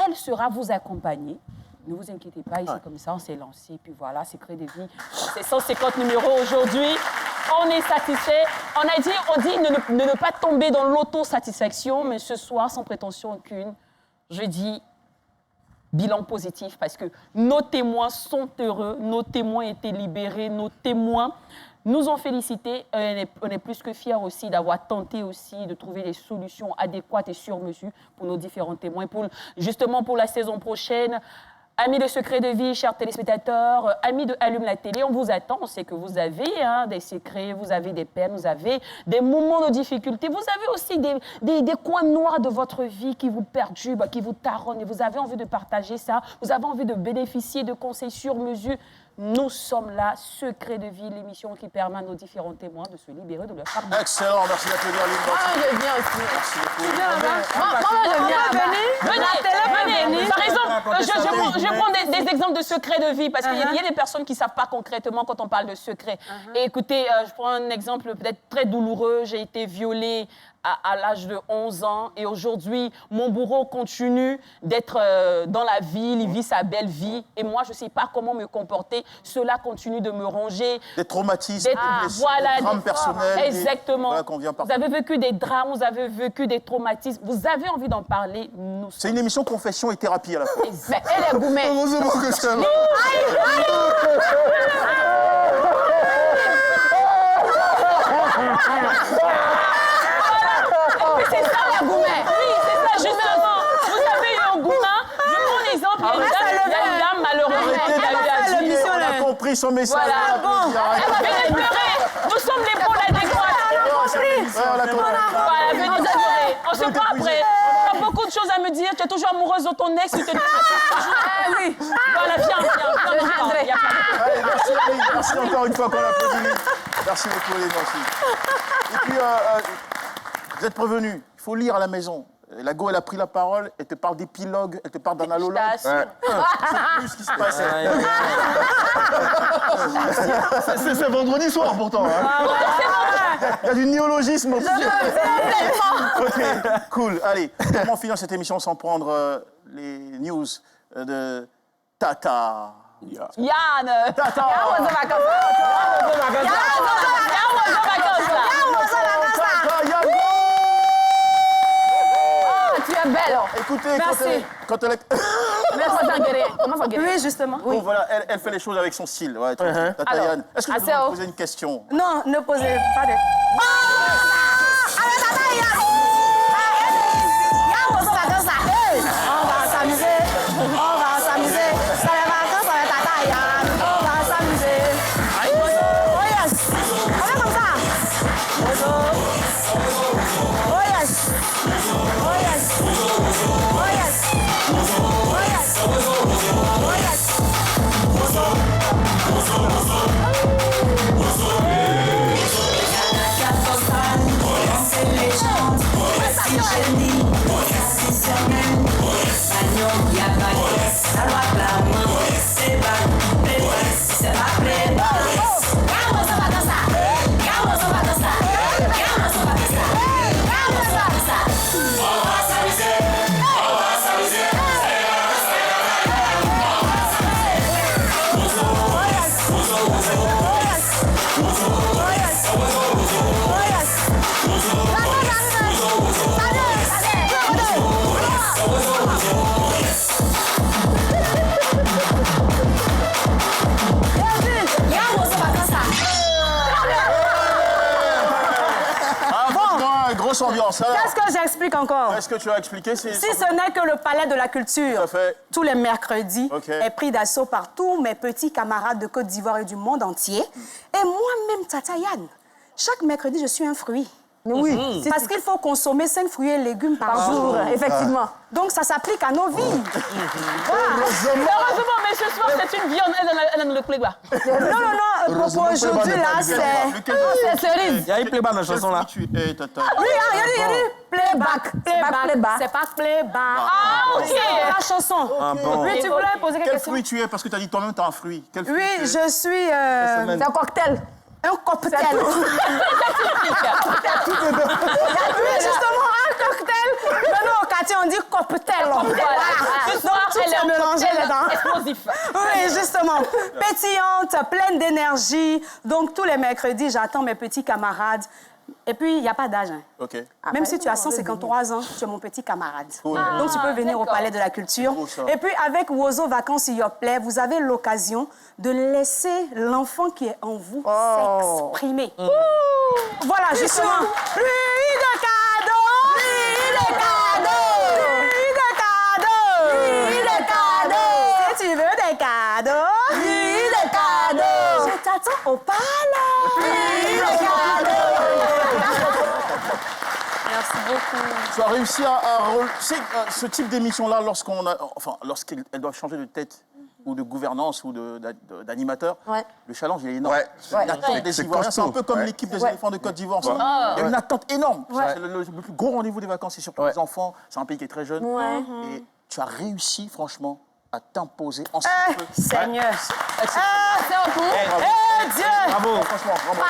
elle sera vous accompagner. Ne vous inquiétez pas, ici, comme ça, on s'est lancé. Puis voilà, Secret de vie, c'est 150 numéros aujourd'hui. On est satisfait. On dit ne pas tomber dans l'autosatisfaction, mais ce soir, sans prétention aucune, je dis bilan positif parce que nos témoins sont heureux, nos témoins étaient libérés, nos témoins nous ont félicités. On est plus que fiers aussi d'avoir tenté aussi de trouver des solutions adéquates et sur mesure pour nos différents témoins. Justement, pour la saison prochaine, amis de Secret de vie, chers téléspectateurs, amis de Allume la télé, on vous attend. On sait que vous avez des secrets, vous avez des peines, vous avez des moments de difficulté. Vous avez aussi des coins noirs de votre vie qui vous perturbent, qui vous taronnent. Et vous avez envie de partager ça. Vous avez envie de bénéficier de conseils sur mesure. Nous sommes là, Secret de vie, l'émission qui permet à nos différents témoins de se libérer de leur fardeau. Excellent, merci d'applaudir Aline Danty. Ah, je viens aussi. Merci beaucoup. Venez. Par exemple, je prends des exemples de secrets de vie parce qu'il y a des personnes qui ne savent pas concrètement quand on parle de secret. Et écoutez, je prends un exemple peut-être très douloureux. J'ai été violée à l'âge de 11 ans et aujourd'hui, mon bourreau continue d'être dans la ville, il vit sa belle vie et moi, je ne sais pas comment me comporter. Cela continue de me ronger. Des traumatismes, des drames personnels. Exactement. Voilà, qu'on vient vous avez vécu des drames, vous avez vécu des traumatismes, vous avez envie d'en parler. C'est une émission confession et thérapie à la fois. Mais elle est gourmet. Heureusement que c'est là. C'est ça la gourmet. Oui, c'est ça justement. Vous avez eu un gourmet. Je prends l'exemple. Il y a une dame malheureusement qui a eu à dire. On a compris son message. Voilà. Elle va venir pleurer. Nous sommes l'épaule adéquate. Voilà, venez pleurer. On se voit après. Tu as beaucoup de choses à me dire. Tu es toujours amoureuse de ton ex. Tu te dis. Oui. Voilà, viens. Allez, merci encore une fois qu'on applaudit. Merci beaucoup, les merci. Et puis, vous êtes prévenus, il faut lire à la maison. La Go, elle a pris la parole, elle te parle d'épilogue, elle te parle d'analogue. C'est plus ce qui se passe. C'est vendredi soir pourtant. Hein. Il y a du néologisme aussi. Ok, cool. Allez, comment finir cette émission sans prendre les news de Tata. Yann. Tata. Tu es belle. Écoutez, merci. Quand elle est... Comment ça guérir? Oui, justement. Bon, voilà, elle fait les choses avec son style. Ouais, Tata Yann. Est-ce que je peux vous poser une question? Non, ne posez pas de... On va s'amuser. C'est les vacances avec Tata Yann. On va s'amuser. Oh yes. On est comme ça. Oh yes. Oh yes. Oh yes. Oh yes. Grosse ambiance. Qu'est-ce que j'explique encore? Est-ce que tu as expliqué? Si ce n'est que le palais de la culture, tous les mercredis, est pris d'assaut par tous mes petits camarades de Côte d'Ivoire et du monde entier. Et moi-même, Tata Yann, chaque mercredi, je suis un fruit. Oui, c'est parce qu'il faut consommer 5 fruits et légumes par jour, effectivement. Donc, ça s'applique à nos vies. Heureusement, mais ce soir, c'est une viande dans le playback. Non, pour aujourd'hui, là, c'est cerise. Il y a eu playback dans la chanson, là. Oui, il y a dit playback. C'est pas playback. Ah, ok. C'est la chanson. Oui, tu voulais poser quelque Quel question? fruit tu es? Parce que tu as dit toi-même, tu as un fruit. Quel fruit Oui, je suis... C'est un cocktail. Un cocktail. Oui, justement, un cocktail. Mais non, Cathy, on dit cocktail. Ce soir, elle est mélangée dedans. Explosif. Oui, justement. Pétillante, pleine d'énergie. Donc, tous les mercredis, j'attends mes petits camarades. Et puis, il n'y a pas d'âge. Hein. Même si tu as 153 ans, tu es mon petit camarade. Donc, tu peux venir au Palais de la Culture. Et puis, avec Wozo Vacances Yoplait, vous avez l'occasion de laisser l'enfant qui est en vous s'exprimer. Voilà, justement. Pluie de cadeaux! Pluie de cadeaux! Pluie de cadeaux! Pluie de cadeaux! Si tu veux des cadeaux, pluie de cadeaux! Je t'attends au palais! Pluie de cadeaux! Merci beaucoup. Tu as réussi à ce type d'émission-là, lorsqu'elle doit changer de tête, ou de gouvernance ou d'animateur, le challenge il est énorme. Ouais. L'attente des Ivoiriens, c'est un peu comme l'équipe des éléphants de Côte d'Ivoire. Il y a une attente énorme. C'est le plus gros rendez-vous des vacances, c'est surtout les enfants. C'est un pays qui est très jeune. Et tu as réussi, franchement, à t'imposer en Seigneur. C'est un coup. Dieu. Bravo. Franchement, bravo.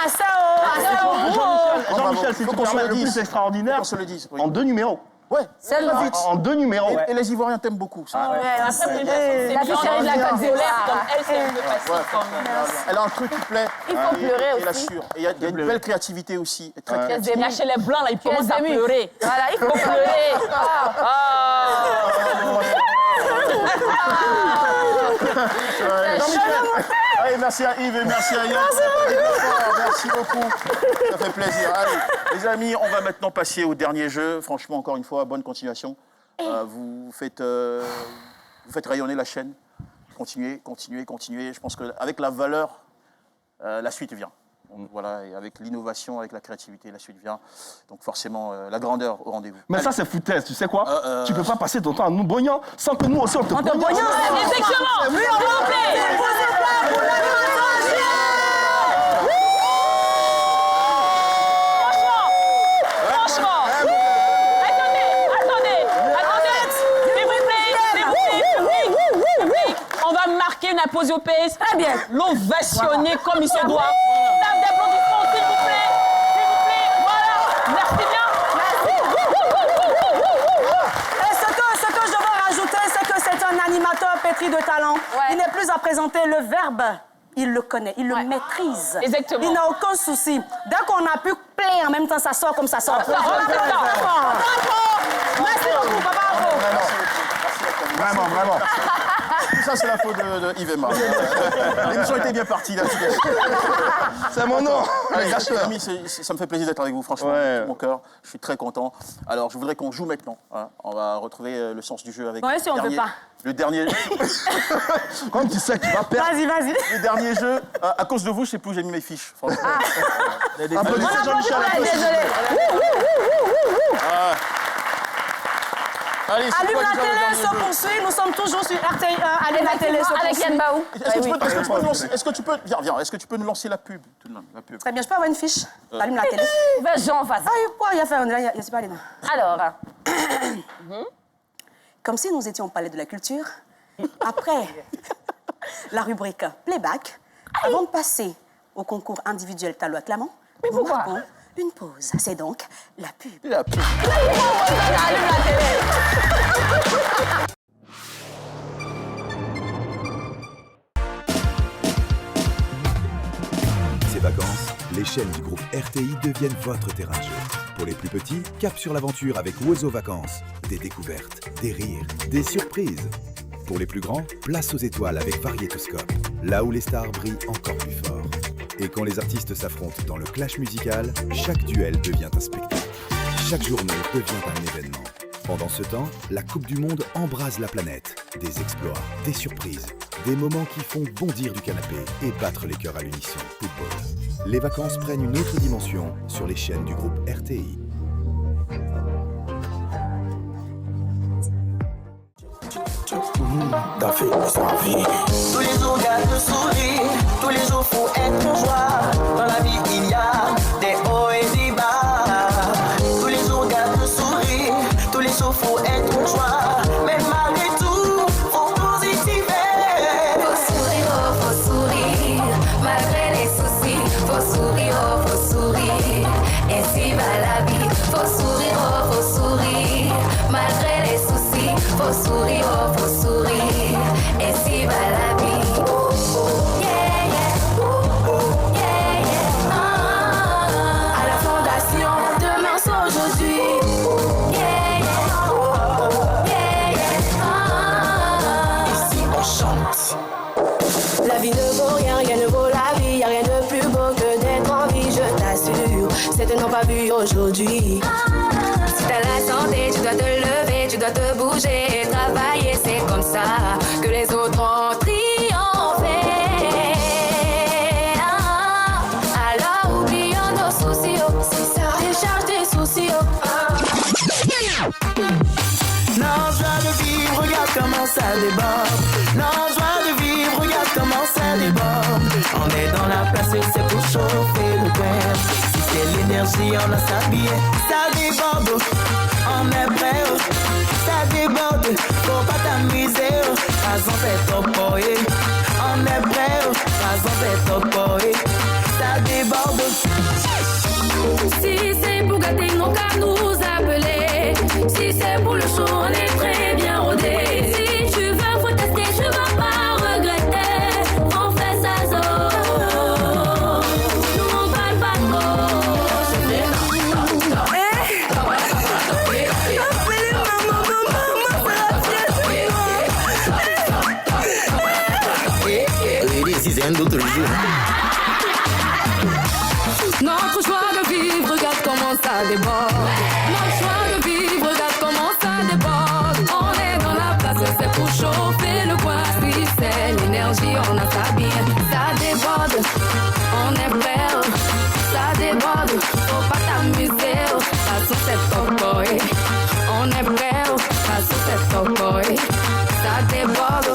Jean-Michel, si tu permets, le plus extraordinaire, en 2 numéros. Ouais, en 2 numéros. Et les Ivoiriens t'aiment beaucoup. Ça. C'est bien chérie de la Côte d'Ivoire. Comme elle, c'est un peu facile. Elle a un truc qui plaît. Il faut pleurer et aussi. Et il y a une belle créativité aussi. Très créative. Là, chez les Blancs, là, ils commencent à pleurer. Voilà, il faut pleurer. Allez, merci à Yves et merci à Yann. Merci beaucoup. Ça fait plaisir. Allez, les amis, on va maintenant passer au dernier jeu. Franchement, encore une fois, bonne continuation. Vous faites rayonner la chaîne. Continuez. Je pense qu'avec la valeur, la suite vient. Voilà, et avec l'innovation, avec la créativité, la suite vient. Donc forcément, la grandeur au rendez-vous. Mais ça, c'est foutaise, tu sais quoi? Tu peux pas passer ton temps à nous bognant sans que nous aussi on te bogne. Effectivement. Oui, on va appeler. Franchement. Attendez. S'il vous plaît. On va marquer une apposiopèse. Très bien. L'ovationner comme il se doit. Table d'applaudissements, s'il vous plaît. Voilà. Merci bien. Et ce que je veux rajouter, c'est que c'est un animateur pétri de talent. Il n'est plus à présenter le verbe. Il le connaît, il le maîtrise. Exactement. Il n'a aucun souci. Dès qu'on a pu play en même temps, ça sort comme ça sort. Merci beaucoup, papa. Vraiment. Tout ça, c'est la faute de Yves et Marc. L'émission était bien partie, là. C'est mon nom. Allez, les amis, ça me fait plaisir d'être avec vous, franchement, de mon cœur. Je suis très content. Alors, je voudrais qu'on joue maintenant. Hein. On va retrouver le sens du jeu avec si on ne veut pas. le dernier. Comme tu sais que tu vas perdre. Vas-y. Le dernier jeu, à cause de vous, je sais plus où j'ai mis mes fiches. Franchement. Applaudissez Jean-Michel. Désolé. Allez, Allume la télé se poursuit. Nous sommes toujours sur RTI1. Allume la télé se poursuit. Avec Yann Baou. Est-ce que tu peux, viens, est-ce que tu peux nous lancer la pub? Très bien, je peux avoir une fiche. Allume la télé. Va Jean, vas-y. Quoi, il y a fait, il sais pas les noms. Alors. Comme si nous étions au Palais de la Culture, après la rubrique Playback, avant de passer au concours individuel Talou Acclamant, nous marquons une pause. C'est donc la pub. La pub. Allume la télé. Ces vacances, les chaînes du groupe RTI deviennent votre terrain de jeu. Pour les plus petits, cap sur l'aventure avec Oiseau Vacances. Des découvertes, des rires, des surprises. Pour les plus grands, place aux étoiles avec Variétoscope. Là où les stars brillent encore plus fort. Et quand les artistes s'affrontent dans le clash musical, chaque duel devient un spectacle. Chaque journée devient un événement. Pendant ce temps, la Coupe du Monde embrase la planète. Des exploits, des surprises, des moments qui font bondir du canapé et battre les cœurs à l'unisson. Football. Les vacances prennent une autre dimension sur les chaînes du groupe RTI. Tous les jours garde le sourire, tous les jours faut être en joie. Dans la vie il y a des hauts et des bas. Tous les jours garde le sourire, tous les jours faut être en joie. Mais malgré tout, faut positiver. Faut sourire, malgré les soucis. Faut sourire, ainsi va la vie. Faut sourire, malgré les soucis. Faut sourire, ainsi va la vie. À la fondation, demain c'est aujourd'hui. Ici on chante. La vie ne vaut rien, rien ne vaut la vie. Y'a rien de plus beau que d'être en vie, je t'assure. C'est un non pas vu aujourd'hui. Si t'as la santé, tu dois te lever, tu dois te bouger et travailler. C'est comme ça que les autres ont triomphé. Alors oublions nos soucis, oh, c'est ça. Décharge tes soucis, oh. Non, joie de vivre, regarde comment ça déborde. Non, joie de vivre. ça déborde. On est dans la place, c'est pour chauffer le cœur. Si c'est l'énergie, on a s'habillé, ça déborde. On est prêt, ça déborde. Faut pas t'amuser, raison c'est top boy. On est prêt, raison c'est top boy. Ça déborde. Si c'est pour gâter, non qu'à nous appeler. Si c'est pour le show, on est très bien rodé. Si tu veux, faut tester, tu vas pas regretter. On fait ça zo. Nous on parle pas trop. Notre choix de vivre, regarde comment ça déborde. Notre choix de vivre, regarde comment ça déborde. On est dans la place, c'est pour chauffer le coin. Si c'est l'énergie, on a ça bien. Ça déborde, on est prêt. Ça déborde, faut pas t'amuser. Façon c'est top boy. On est prêt, façon c'est top boy. Ça déborde.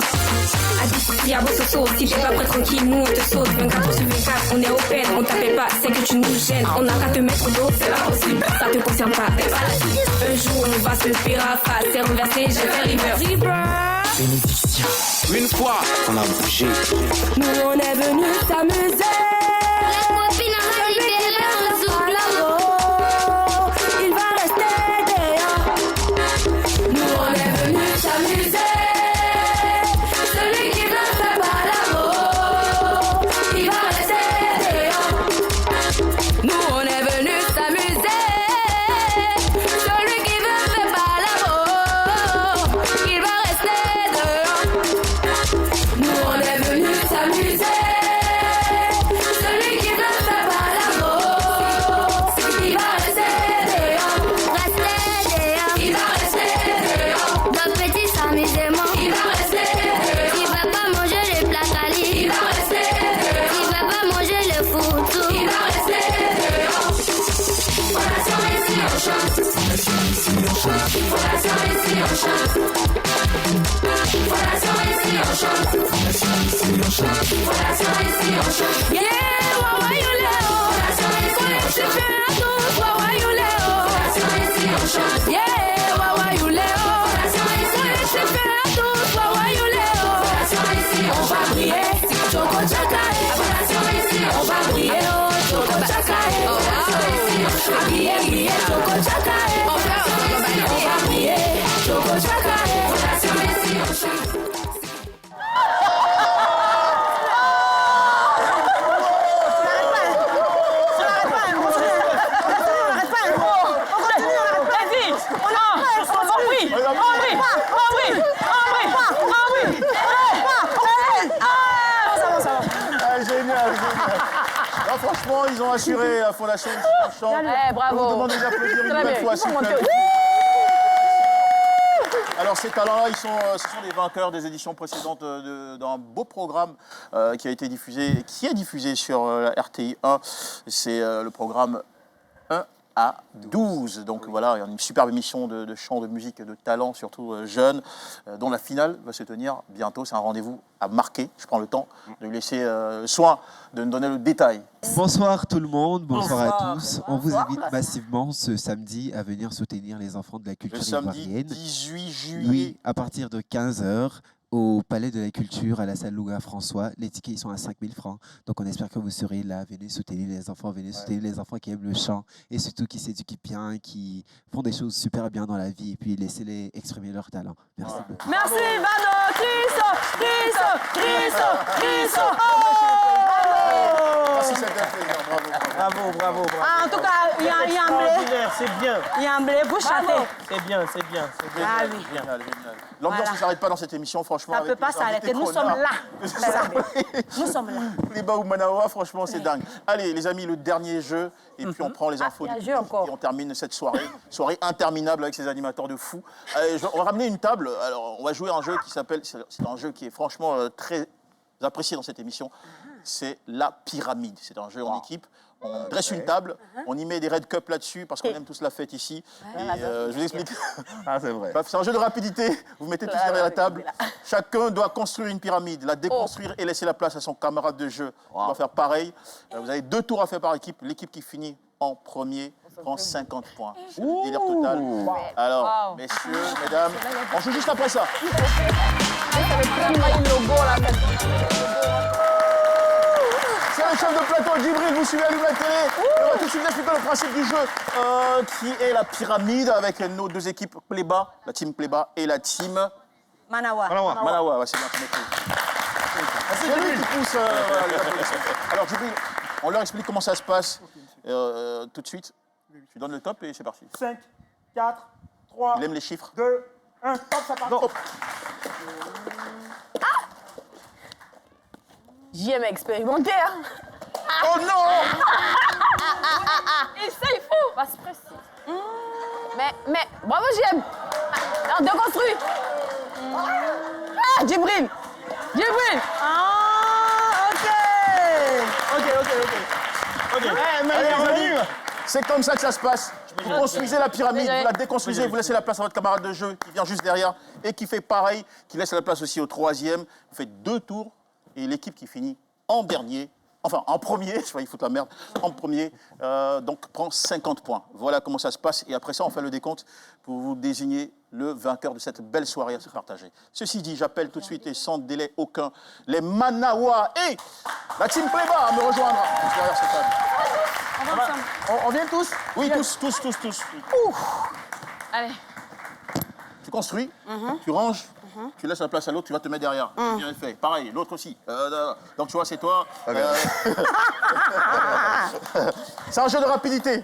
Y'a beau sauce, si t'es pas prêt tranquille, nous on te saute 24 sur 24, on est open, on t'appelle pas, c'est que tu nous gênes. On n'a qu'à te mettre au dos, c'est pas possible, ça te concerne pas, t'es pas la cible. Un jour on va se faire à face, c'est renversé, j'ai fait river. Bénédiction. Une fois, on a bougé. Nous on est venus s'amuser. La copine a libéré un zouk. Il va rester dehors. Nous on est venus s'amuser. Celui qui ne fait pas l'amour, il va rester dehors. Nous on est venus s'amuser. Celui qui ne fait pas l'amour, il va rester dehors. Nous on est venus s'amuser. Celui qui ne fait pas l'amour, il va rester dehors. Restez dehors. Il va rester dehors. Nos petits s'amusement. Il va rester dehors. Il va pas manger les plats calis. Il va rester dehors. Il va pas manger le foutou. Il va rester dehors. Fondation ici on chante. Fondation ici on chante. Fondation ici on chante. Fondation ici on chante. Fondation ici on chante. Fondation ici on chante. Yeah, wawa you leo. Fondation ici on chante. Je fais à tous, wawa you leo. Fondation ici on chante. Yeah, wawa you leo. Fondation ici on chante. Je fais à tous, wawa you leo. Fondation ici on va briller. Choco chakae. Fondation ici on va briller. Choco chakae. Fondation ici on va briller. Choco chakae. Fondation ici on va briller. Choco chakae. Fondation ici on chante. Génial. Là, franchement, ils ont assuré la fondation ici on chante. Bravo. On vous demande de les applaudir une nouvelle fois, s'il vous plaît. Alors ces talents-là, ce sont les vainqueurs des éditions précédentes d'un beau programme qui a été diffusé, qui est diffusé sur la RTI 1. C'est le programme 1 à 12. Donc voilà, il y a une superbe émission de chant, de musique, de talent, surtout jeunes, dont la finale va se tenir bientôt. C'est un rendez-vous à marquer. Je prends le temps de lui laisser le soin de nous donner le détail. Bonsoir tout le monde, bonsoir à tous. On vous invite massivement ce samedi à venir soutenir les enfants de la culture ivoirienne. Le samedi 18 juillet. Oui, à partir de 15h au Palais de la Culture, à la salle Louga-François. Les tickets ils sont à 5 000 francs. Donc on espère que vous serez là. Venez soutenir les enfants, venez soutenir les enfants qui aiment le chant et surtout qui s'éduquent bien, qui font des choses super bien dans la vie et puis laissez-les exprimer leur talent. Merci beaucoup. Merci, Bano, Criso. Merci, c'était un plaisir. Bravo. Bravo. Ah, en tout cas, il y a un blé. C'est bien. Il y a un blé, vous chantez. C'est bien. Ah oui. L'ambiance ne s'arrête pas dans cette émission, franchement. Ça ne peut pas s'arrêter. Nous sommes là. Nous sommes là. Les Baou Manawa, franchement, c'est dingue. Allez, les amis, le dernier jeu. Et puis on prend les infos du et on termine cette soirée interminable avec ces animateurs de fous. Allez, on va ramener une table. Alors, on va jouer un jeu qui s'appelle. C'est un jeu qui est franchement très appréciez dans cette émission, c'est la pyramide. C'est un jeu en équipe. On dresse une table, on y met des Red Cup là-dessus parce qu'on aime tous la fête ici. Et, je vous explique. Ah, c'est vrai. C'est un jeu de rapidité. Vous mettez tous derrière la table. Chacun doit construire une pyramide, la déconstruire et laisser la place à son camarade de jeu. On va faire pareil. Vous avez 2 tours à faire par équipe. L'équipe qui finit en premier prend 50 points. C'est le délire total. Alors, messieurs, mesdames, on joue juste après ça. C'est le chef de plateau, Djibril, vous suivez Allume la télé. On va tout de suite expliquer le principe du jeu. Qui est la pyramide avec nos 2 équipes Pléba, la team Pléba et la team Manawa. Manawa, ouais, c'est bien. C'est lui qui pousse les applaudissements. Alors Djibril, on leur explique comment ça se passe tout de suite. Tu donnes le top et c'est parti. 5, 4, 3, Il aime les chiffres. 2, 1, top, ça part. JM a expérimenté, hein. Oh non. Et ça, il faut. Pas se presser. Mais, bravo JM. On déconstruit. Ah, Djibril. Ok, c'est comme ça que ça se passe. Vous construisez la pyramide, vous la déconstruisez, vous laissez la place à votre camarade de jeu qui vient juste derrière et qui fait pareil, qui laisse la place aussi au 3e. Vous faites 2 tours et l'équipe qui finit en dernier, enfin en premier, je vais y foutre la merde, en premier, donc prend 50 points. Voilà comment ça se passe. Et après ça, on fait le décompte pour vous désigner le vainqueur de cette belle soirée à se partager. Ceci dit, j'appelle tout de suite et sans délai aucun les Manawa et la team Pléba à me rejoindre juste derrière cette table. On vient tous? Oui, tous. Allez. Tu construis, tu ranges, tu laisses la place à l'autre, tu vas te mettre derrière. Bien fait. Pareil, l'autre aussi. Donc tu vois, c'est toi. C'est un jeu de rapidité.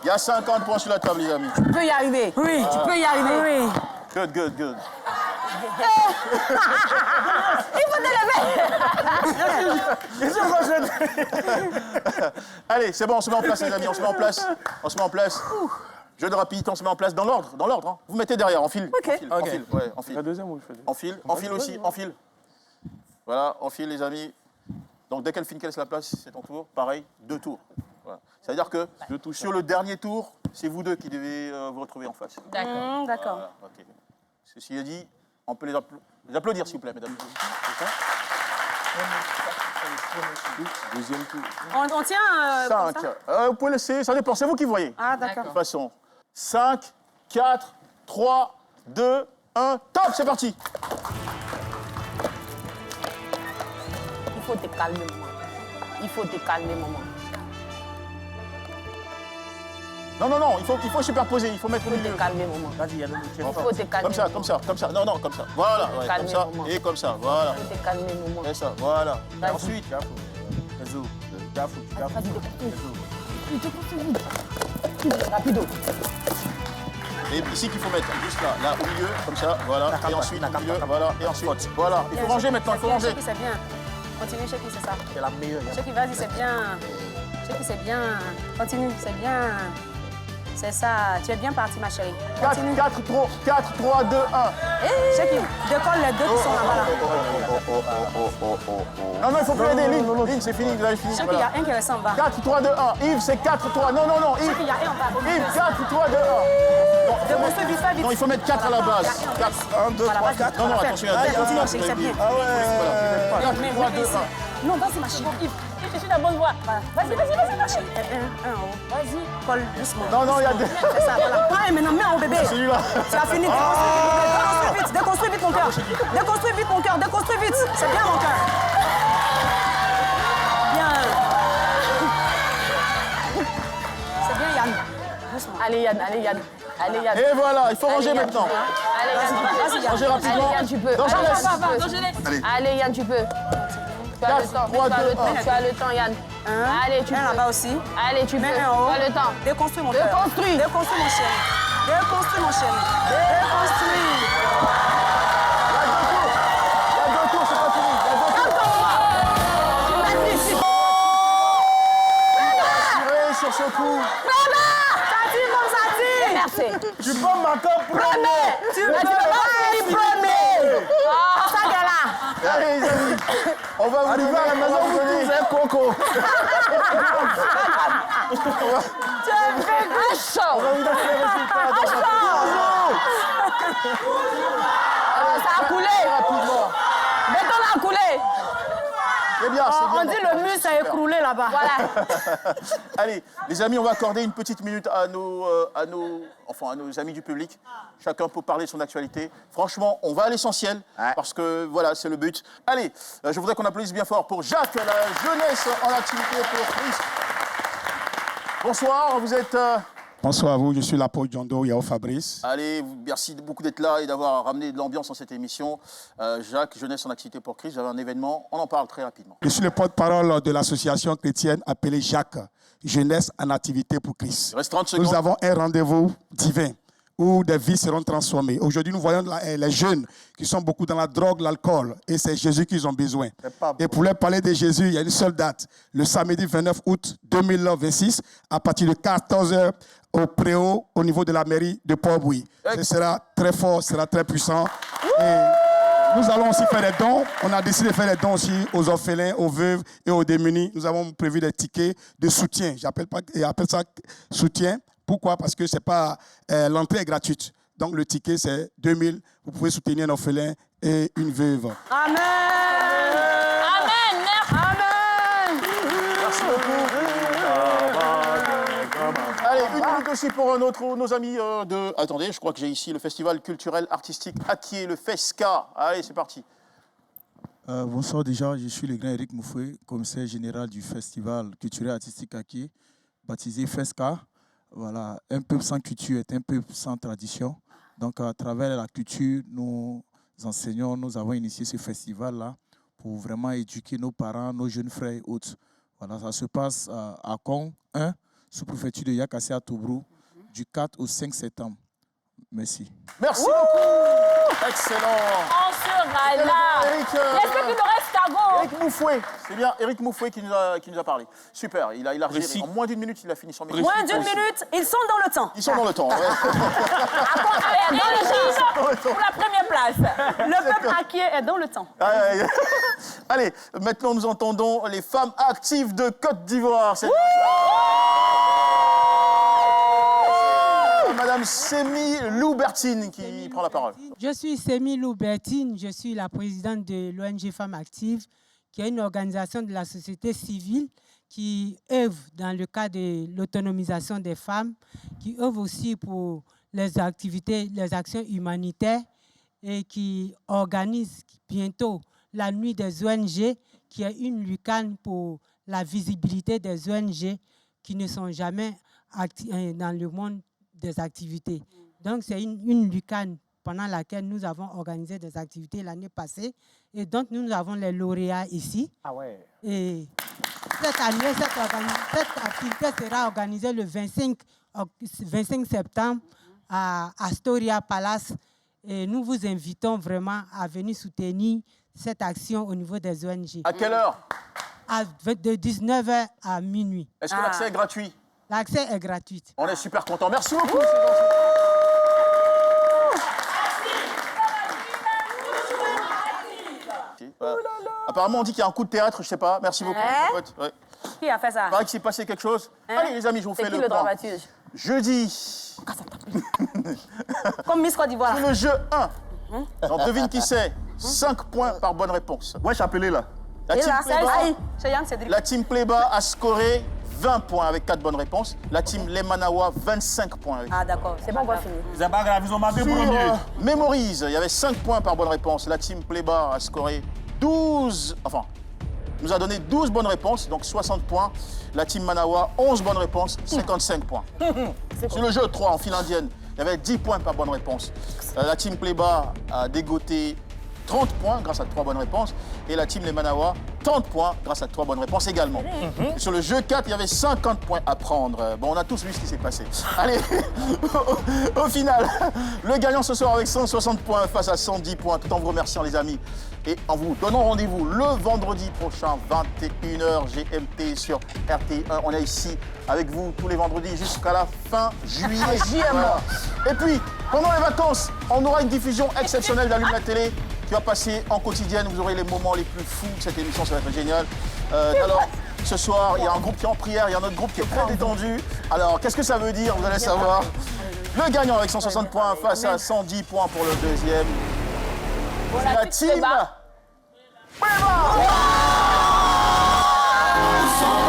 Il y a 50 points sur la table, les amis. Tu peux y arriver. Oui, tu peux y arriver. Oui. Good. Il faut t'élever. Allez, c'est bon, on se met en place, les amis, on se met en place. Jeu de rapidité, on se met en place dans l'ordre. Hein. Vous mettez derrière, en file. En file. La deuxième ou je fais En file aussi, en file. Voilà, en file, les amis. Donc dès qu'elle finit, qu'elle laisse la place, c'est ton tour. Pareil, 2 tours. Voilà. C'est-à-dire que sur le dernier tour, c'est vous 2 qui devez vous retrouver en face. D'accord. Voilà, ok. Ceci dit, on peut les applaudir, s'il vous plaît, mesdames. C'est ça? Deuxième tour. On tient 5. Vous pouvez laisser, ça dépend, c'est vous qui voyez. Ah, d'accord. De toute façon. 5, 4, 3, 2, 1, top, c'est parti. Il faut te calmer, maman. Non, il faut superposer, il faut mettre au milieu. Il faut te calmer, maman. Vas-y, Yannou, tiens. Il faut te calmer. Comme ça. Non, comme ça. Voilà, ouais, comme ça. Et comme ça, voilà. Il faut te calmer, maman. Et ça, voilà. Et ensuite, Rapido. et ici qu'il faut mettre, juste là, au milieu, comme ça, voilà. Et ensuite, au milieu, voilà. Et ensuite, voilà. Il faut ranger maintenant, il faut ranger. C'est bien. Continue, Chéki, c'est ça. C'est la meilleure. Chéki, vas-y, c'est bien. Chéki, c'est bien. Continue, c'est bien. C'est ça. Tu es bien parti, ma chérie. 4, 3, 2, 1. Chéki, décolle les 2 qui sont là-bas. Non, il faut plus aider. Ligne, c'est fini. Chéki, il y a un qui reste en bas. 4, 3, 2, 1. Yves, c'est 4, 3. Non, Yves. Chéki, il y a un en bas. Yves, 4, 3, 2, 1. Démontre vite, fais vite. Non, il faut mettre 4 à la base. 4, 1, 2, 3, 4. Non, attention, il y a Continue, Chéki, c'est bien. Ah ouais. 4, 3, 2, 1. Non, vas-y, ma chérie. Yves, Je suis la bonne voie. vas-y, ma chérie. Un en haut. Vas-y. Colle doucement. Non, il y a 2. C'est ça, voilà. Ah, maintenant, mets en bébé. Celui-là. Tu as fini. Déconstruis vite mon cœur. Déconstruis vite mon cœur. Déconstruis vite. C'est bien, mon cœur. Bien. C'est bien, Yann. Doucement. Allez, Yann. Et voilà, il faut ranger maintenant. Allez, Yann. Ranger rapidement. Allez, Yann, tu peux. Non, je laisse. Allez, Yann, tu peux. Tu as le temps. Tu as le temps, Yann. Allez, tu peux. là-bas aussi. Allez, tu peux. Tu un en haut. as le temps. Déconstruis mon cœur. Déconstruis. Déconstruis mon chéri. Déconstruis mon chéri. Déconstruis. Il y a 2 tours, c'est pas fini. Il y a 2 tours. Assuré sur ce coup. Sati, mon Sati. inversé. Tu peux marquer Premier. Tu peux pas premier. Ça y est là. Allez, les amis, on va vous Arrivé à la maison, vous dites un coco. Tu as fait un show. On va vous donner les résultats. Un show. Ça a coulé. Rapidement. Béton a coulé. C'est bien, c'est bien. On dit le mur s'est écroulé là-bas. Voilà. Allez, les amis, on va accorder une petite minute à nos amis du public. Chacun peut parler de son actualité. Franchement, on va à l'essentiel, parce que voilà, c'est le but. Allez, je voudrais qu'on applaudisse bien fort pour Jacques, la jeunesse en activité pour Chris. Bonsoir, vous êtes... Bonsoir à vous, je suis l'apôtre Jondo Yao Fabrice. Allez, merci beaucoup d'être là et d'avoir ramené de l'ambiance dans cette émission. Jacques, jeunesse en activité pour Christ, vous avez un événement, on en parle très rapidement. Je suis le porte-parole de l'association chrétienne appelée Jacques, jeunesse en activité pour Christ. Il reste 30 secondes. Nous avons un rendez-vous divin où des vies seront transformées. Aujourd'hui, nous voyons les jeunes qui sont beaucoup dans la drogue, l'alcool, et c'est Jésus qu'ils ont besoin. Et pour leur parler de Jésus, il y a une seule date, le samedi 29 août 2026, à partir de 14h au Préau, au niveau de la mairie de Port-Bouilly. Ce sera très fort, ce sera très puissant. Et nous allons aussi faire des dons. On a décidé de faire des dons aussi aux orphelins, aux veuves et aux démunis. Nous avons prévu des tickets de soutien. J'appelle ça soutien. Pourquoi? Parce que l'entrée est gratuite. Donc le ticket, c'est 2000. Vous pouvez soutenir un orphelin et une veuve. Amen. Amen. Amen. Merci beaucoup. Allez, une minute aussi pour nos amis de... Attendez, je crois que j'ai ici le festival culturel artistique Akié, le FESCA. Allez, c'est parti. Bonsoir déjà, je suis le grand Eric Moufoué, commissaire général du festival culturel artistique Akié, baptisé FESCA. Voilà, un peuple sans culture est un peuple sans tradition. Donc à travers la culture, nous enseignons, nous avons initié ce festival-là pour vraiment éduquer nos parents, nos jeunes frères et autres. Voilà, ça se passe à Kong 1, sous-préfecture de Yakassé à Tobrou, du 4 au 5 septembre. Merci. Merci beaucoup. Excellent. On sera là. Est-ce qu'il nous reste Cargo? Eric Moufoué. C'est bien Eric Moufoué qui nous a parlé. Super, il a géré. En moins d'une minute, il a fini son métier. Moins d'une minute, ils sont dans le temps. Ils sont dans le temps, ouais. Allez, dans le temps. Pour la première place. Le peuple acquier est dans le temps. Allez, maintenant nous entendons les femmes actives de Côte d'Ivoire. Madame Sémi Loubertine qui prend la parole. Je suis Sémi Loubertine, je suis la présidente de l'ONG Femmes Actives, qui est une organisation de la société civile qui œuvre dans le cadre de l'autonomisation des femmes, qui œuvre aussi pour les activités, les actions humanitaires et qui organise bientôt la nuit des ONG, qui est une lucane pour la visibilité des ONG qui ne sont jamais dans le monde des activités. Donc, c'est une lucane pendant laquelle nous avons organisé des activités l'année passée. Et donc, nous avons les lauréats ici. Ah ouais. Et cette année, cette activité sera organisée le 25 septembre à Astoria Palace. Et nous vous invitons vraiment à venir soutenir cette action au niveau des ONG. À quelle heure? De 19h à minuit. Est-ce que l'accès est gratuit? L'accès est gratuit. On est super contents. Merci beaucoup. Apparemment, on dit qu'il y a un coup de théâtre, je ne sais pas. Merci beaucoup. Ouais. Qui a fait ça? Il paraît qu'il s'est passé quelque chose. Allez, les amis, je vous fais le point. Jeudi. Comme Miss Côte d'Ivoire. C'est le jeu 1. On devine qui c'est. 5 points par bonne réponse. Ouais, je suis appelé là. La team Pléba a scoré 20 points avec 4 bonnes réponses. La team Lemanawa, 25 points. Ah d'accord, c'est bon, on va finir. C'est pas grave, ils ont marqué premier. Mémorise, il y avait 5 points par bonne réponse. La team Pléba a scoré 12... Enfin, nous a donné 12 bonnes réponses, donc 60 points. La team Manawa, 11 bonnes réponses, 55 points. Sur le jeu 3 en file indienne, il y avait 10 points par bonne réponse. La team Pléba a dégoté 30 points grâce à 3 bonnes réponses. Et la team Les Manawa, 30 points grâce à 3 bonnes réponses également. Sur le jeu 4, il y avait 50 points à prendre. Bon, on a tous vu ce qui s'est passé. Allez, au final, le gagnant ce soir avec 160 points face à 110 points, tout en vous remerciant les amis Et en vous donnant rendez-vous le vendredi prochain, 21h GMT sur RTI1. On est ici avec vous tous les vendredis jusqu'à la fin juillet. Voilà. Et puis, pendant les vacances, on aura une diffusion exceptionnelle d'Allume la télé qui va passer en quotidienne. Vous aurez les moments les plus fous de cette émission, ça va être génial. Alors, ce soir, il y a un groupe qui est en prière, il y a un autre groupe qui est très détendu. Alors, qu'est-ce que ça veut dire? Vous allez savoir. Le gagnant avec 160 points face à 110 points pour le deuxième. Voilà, la team.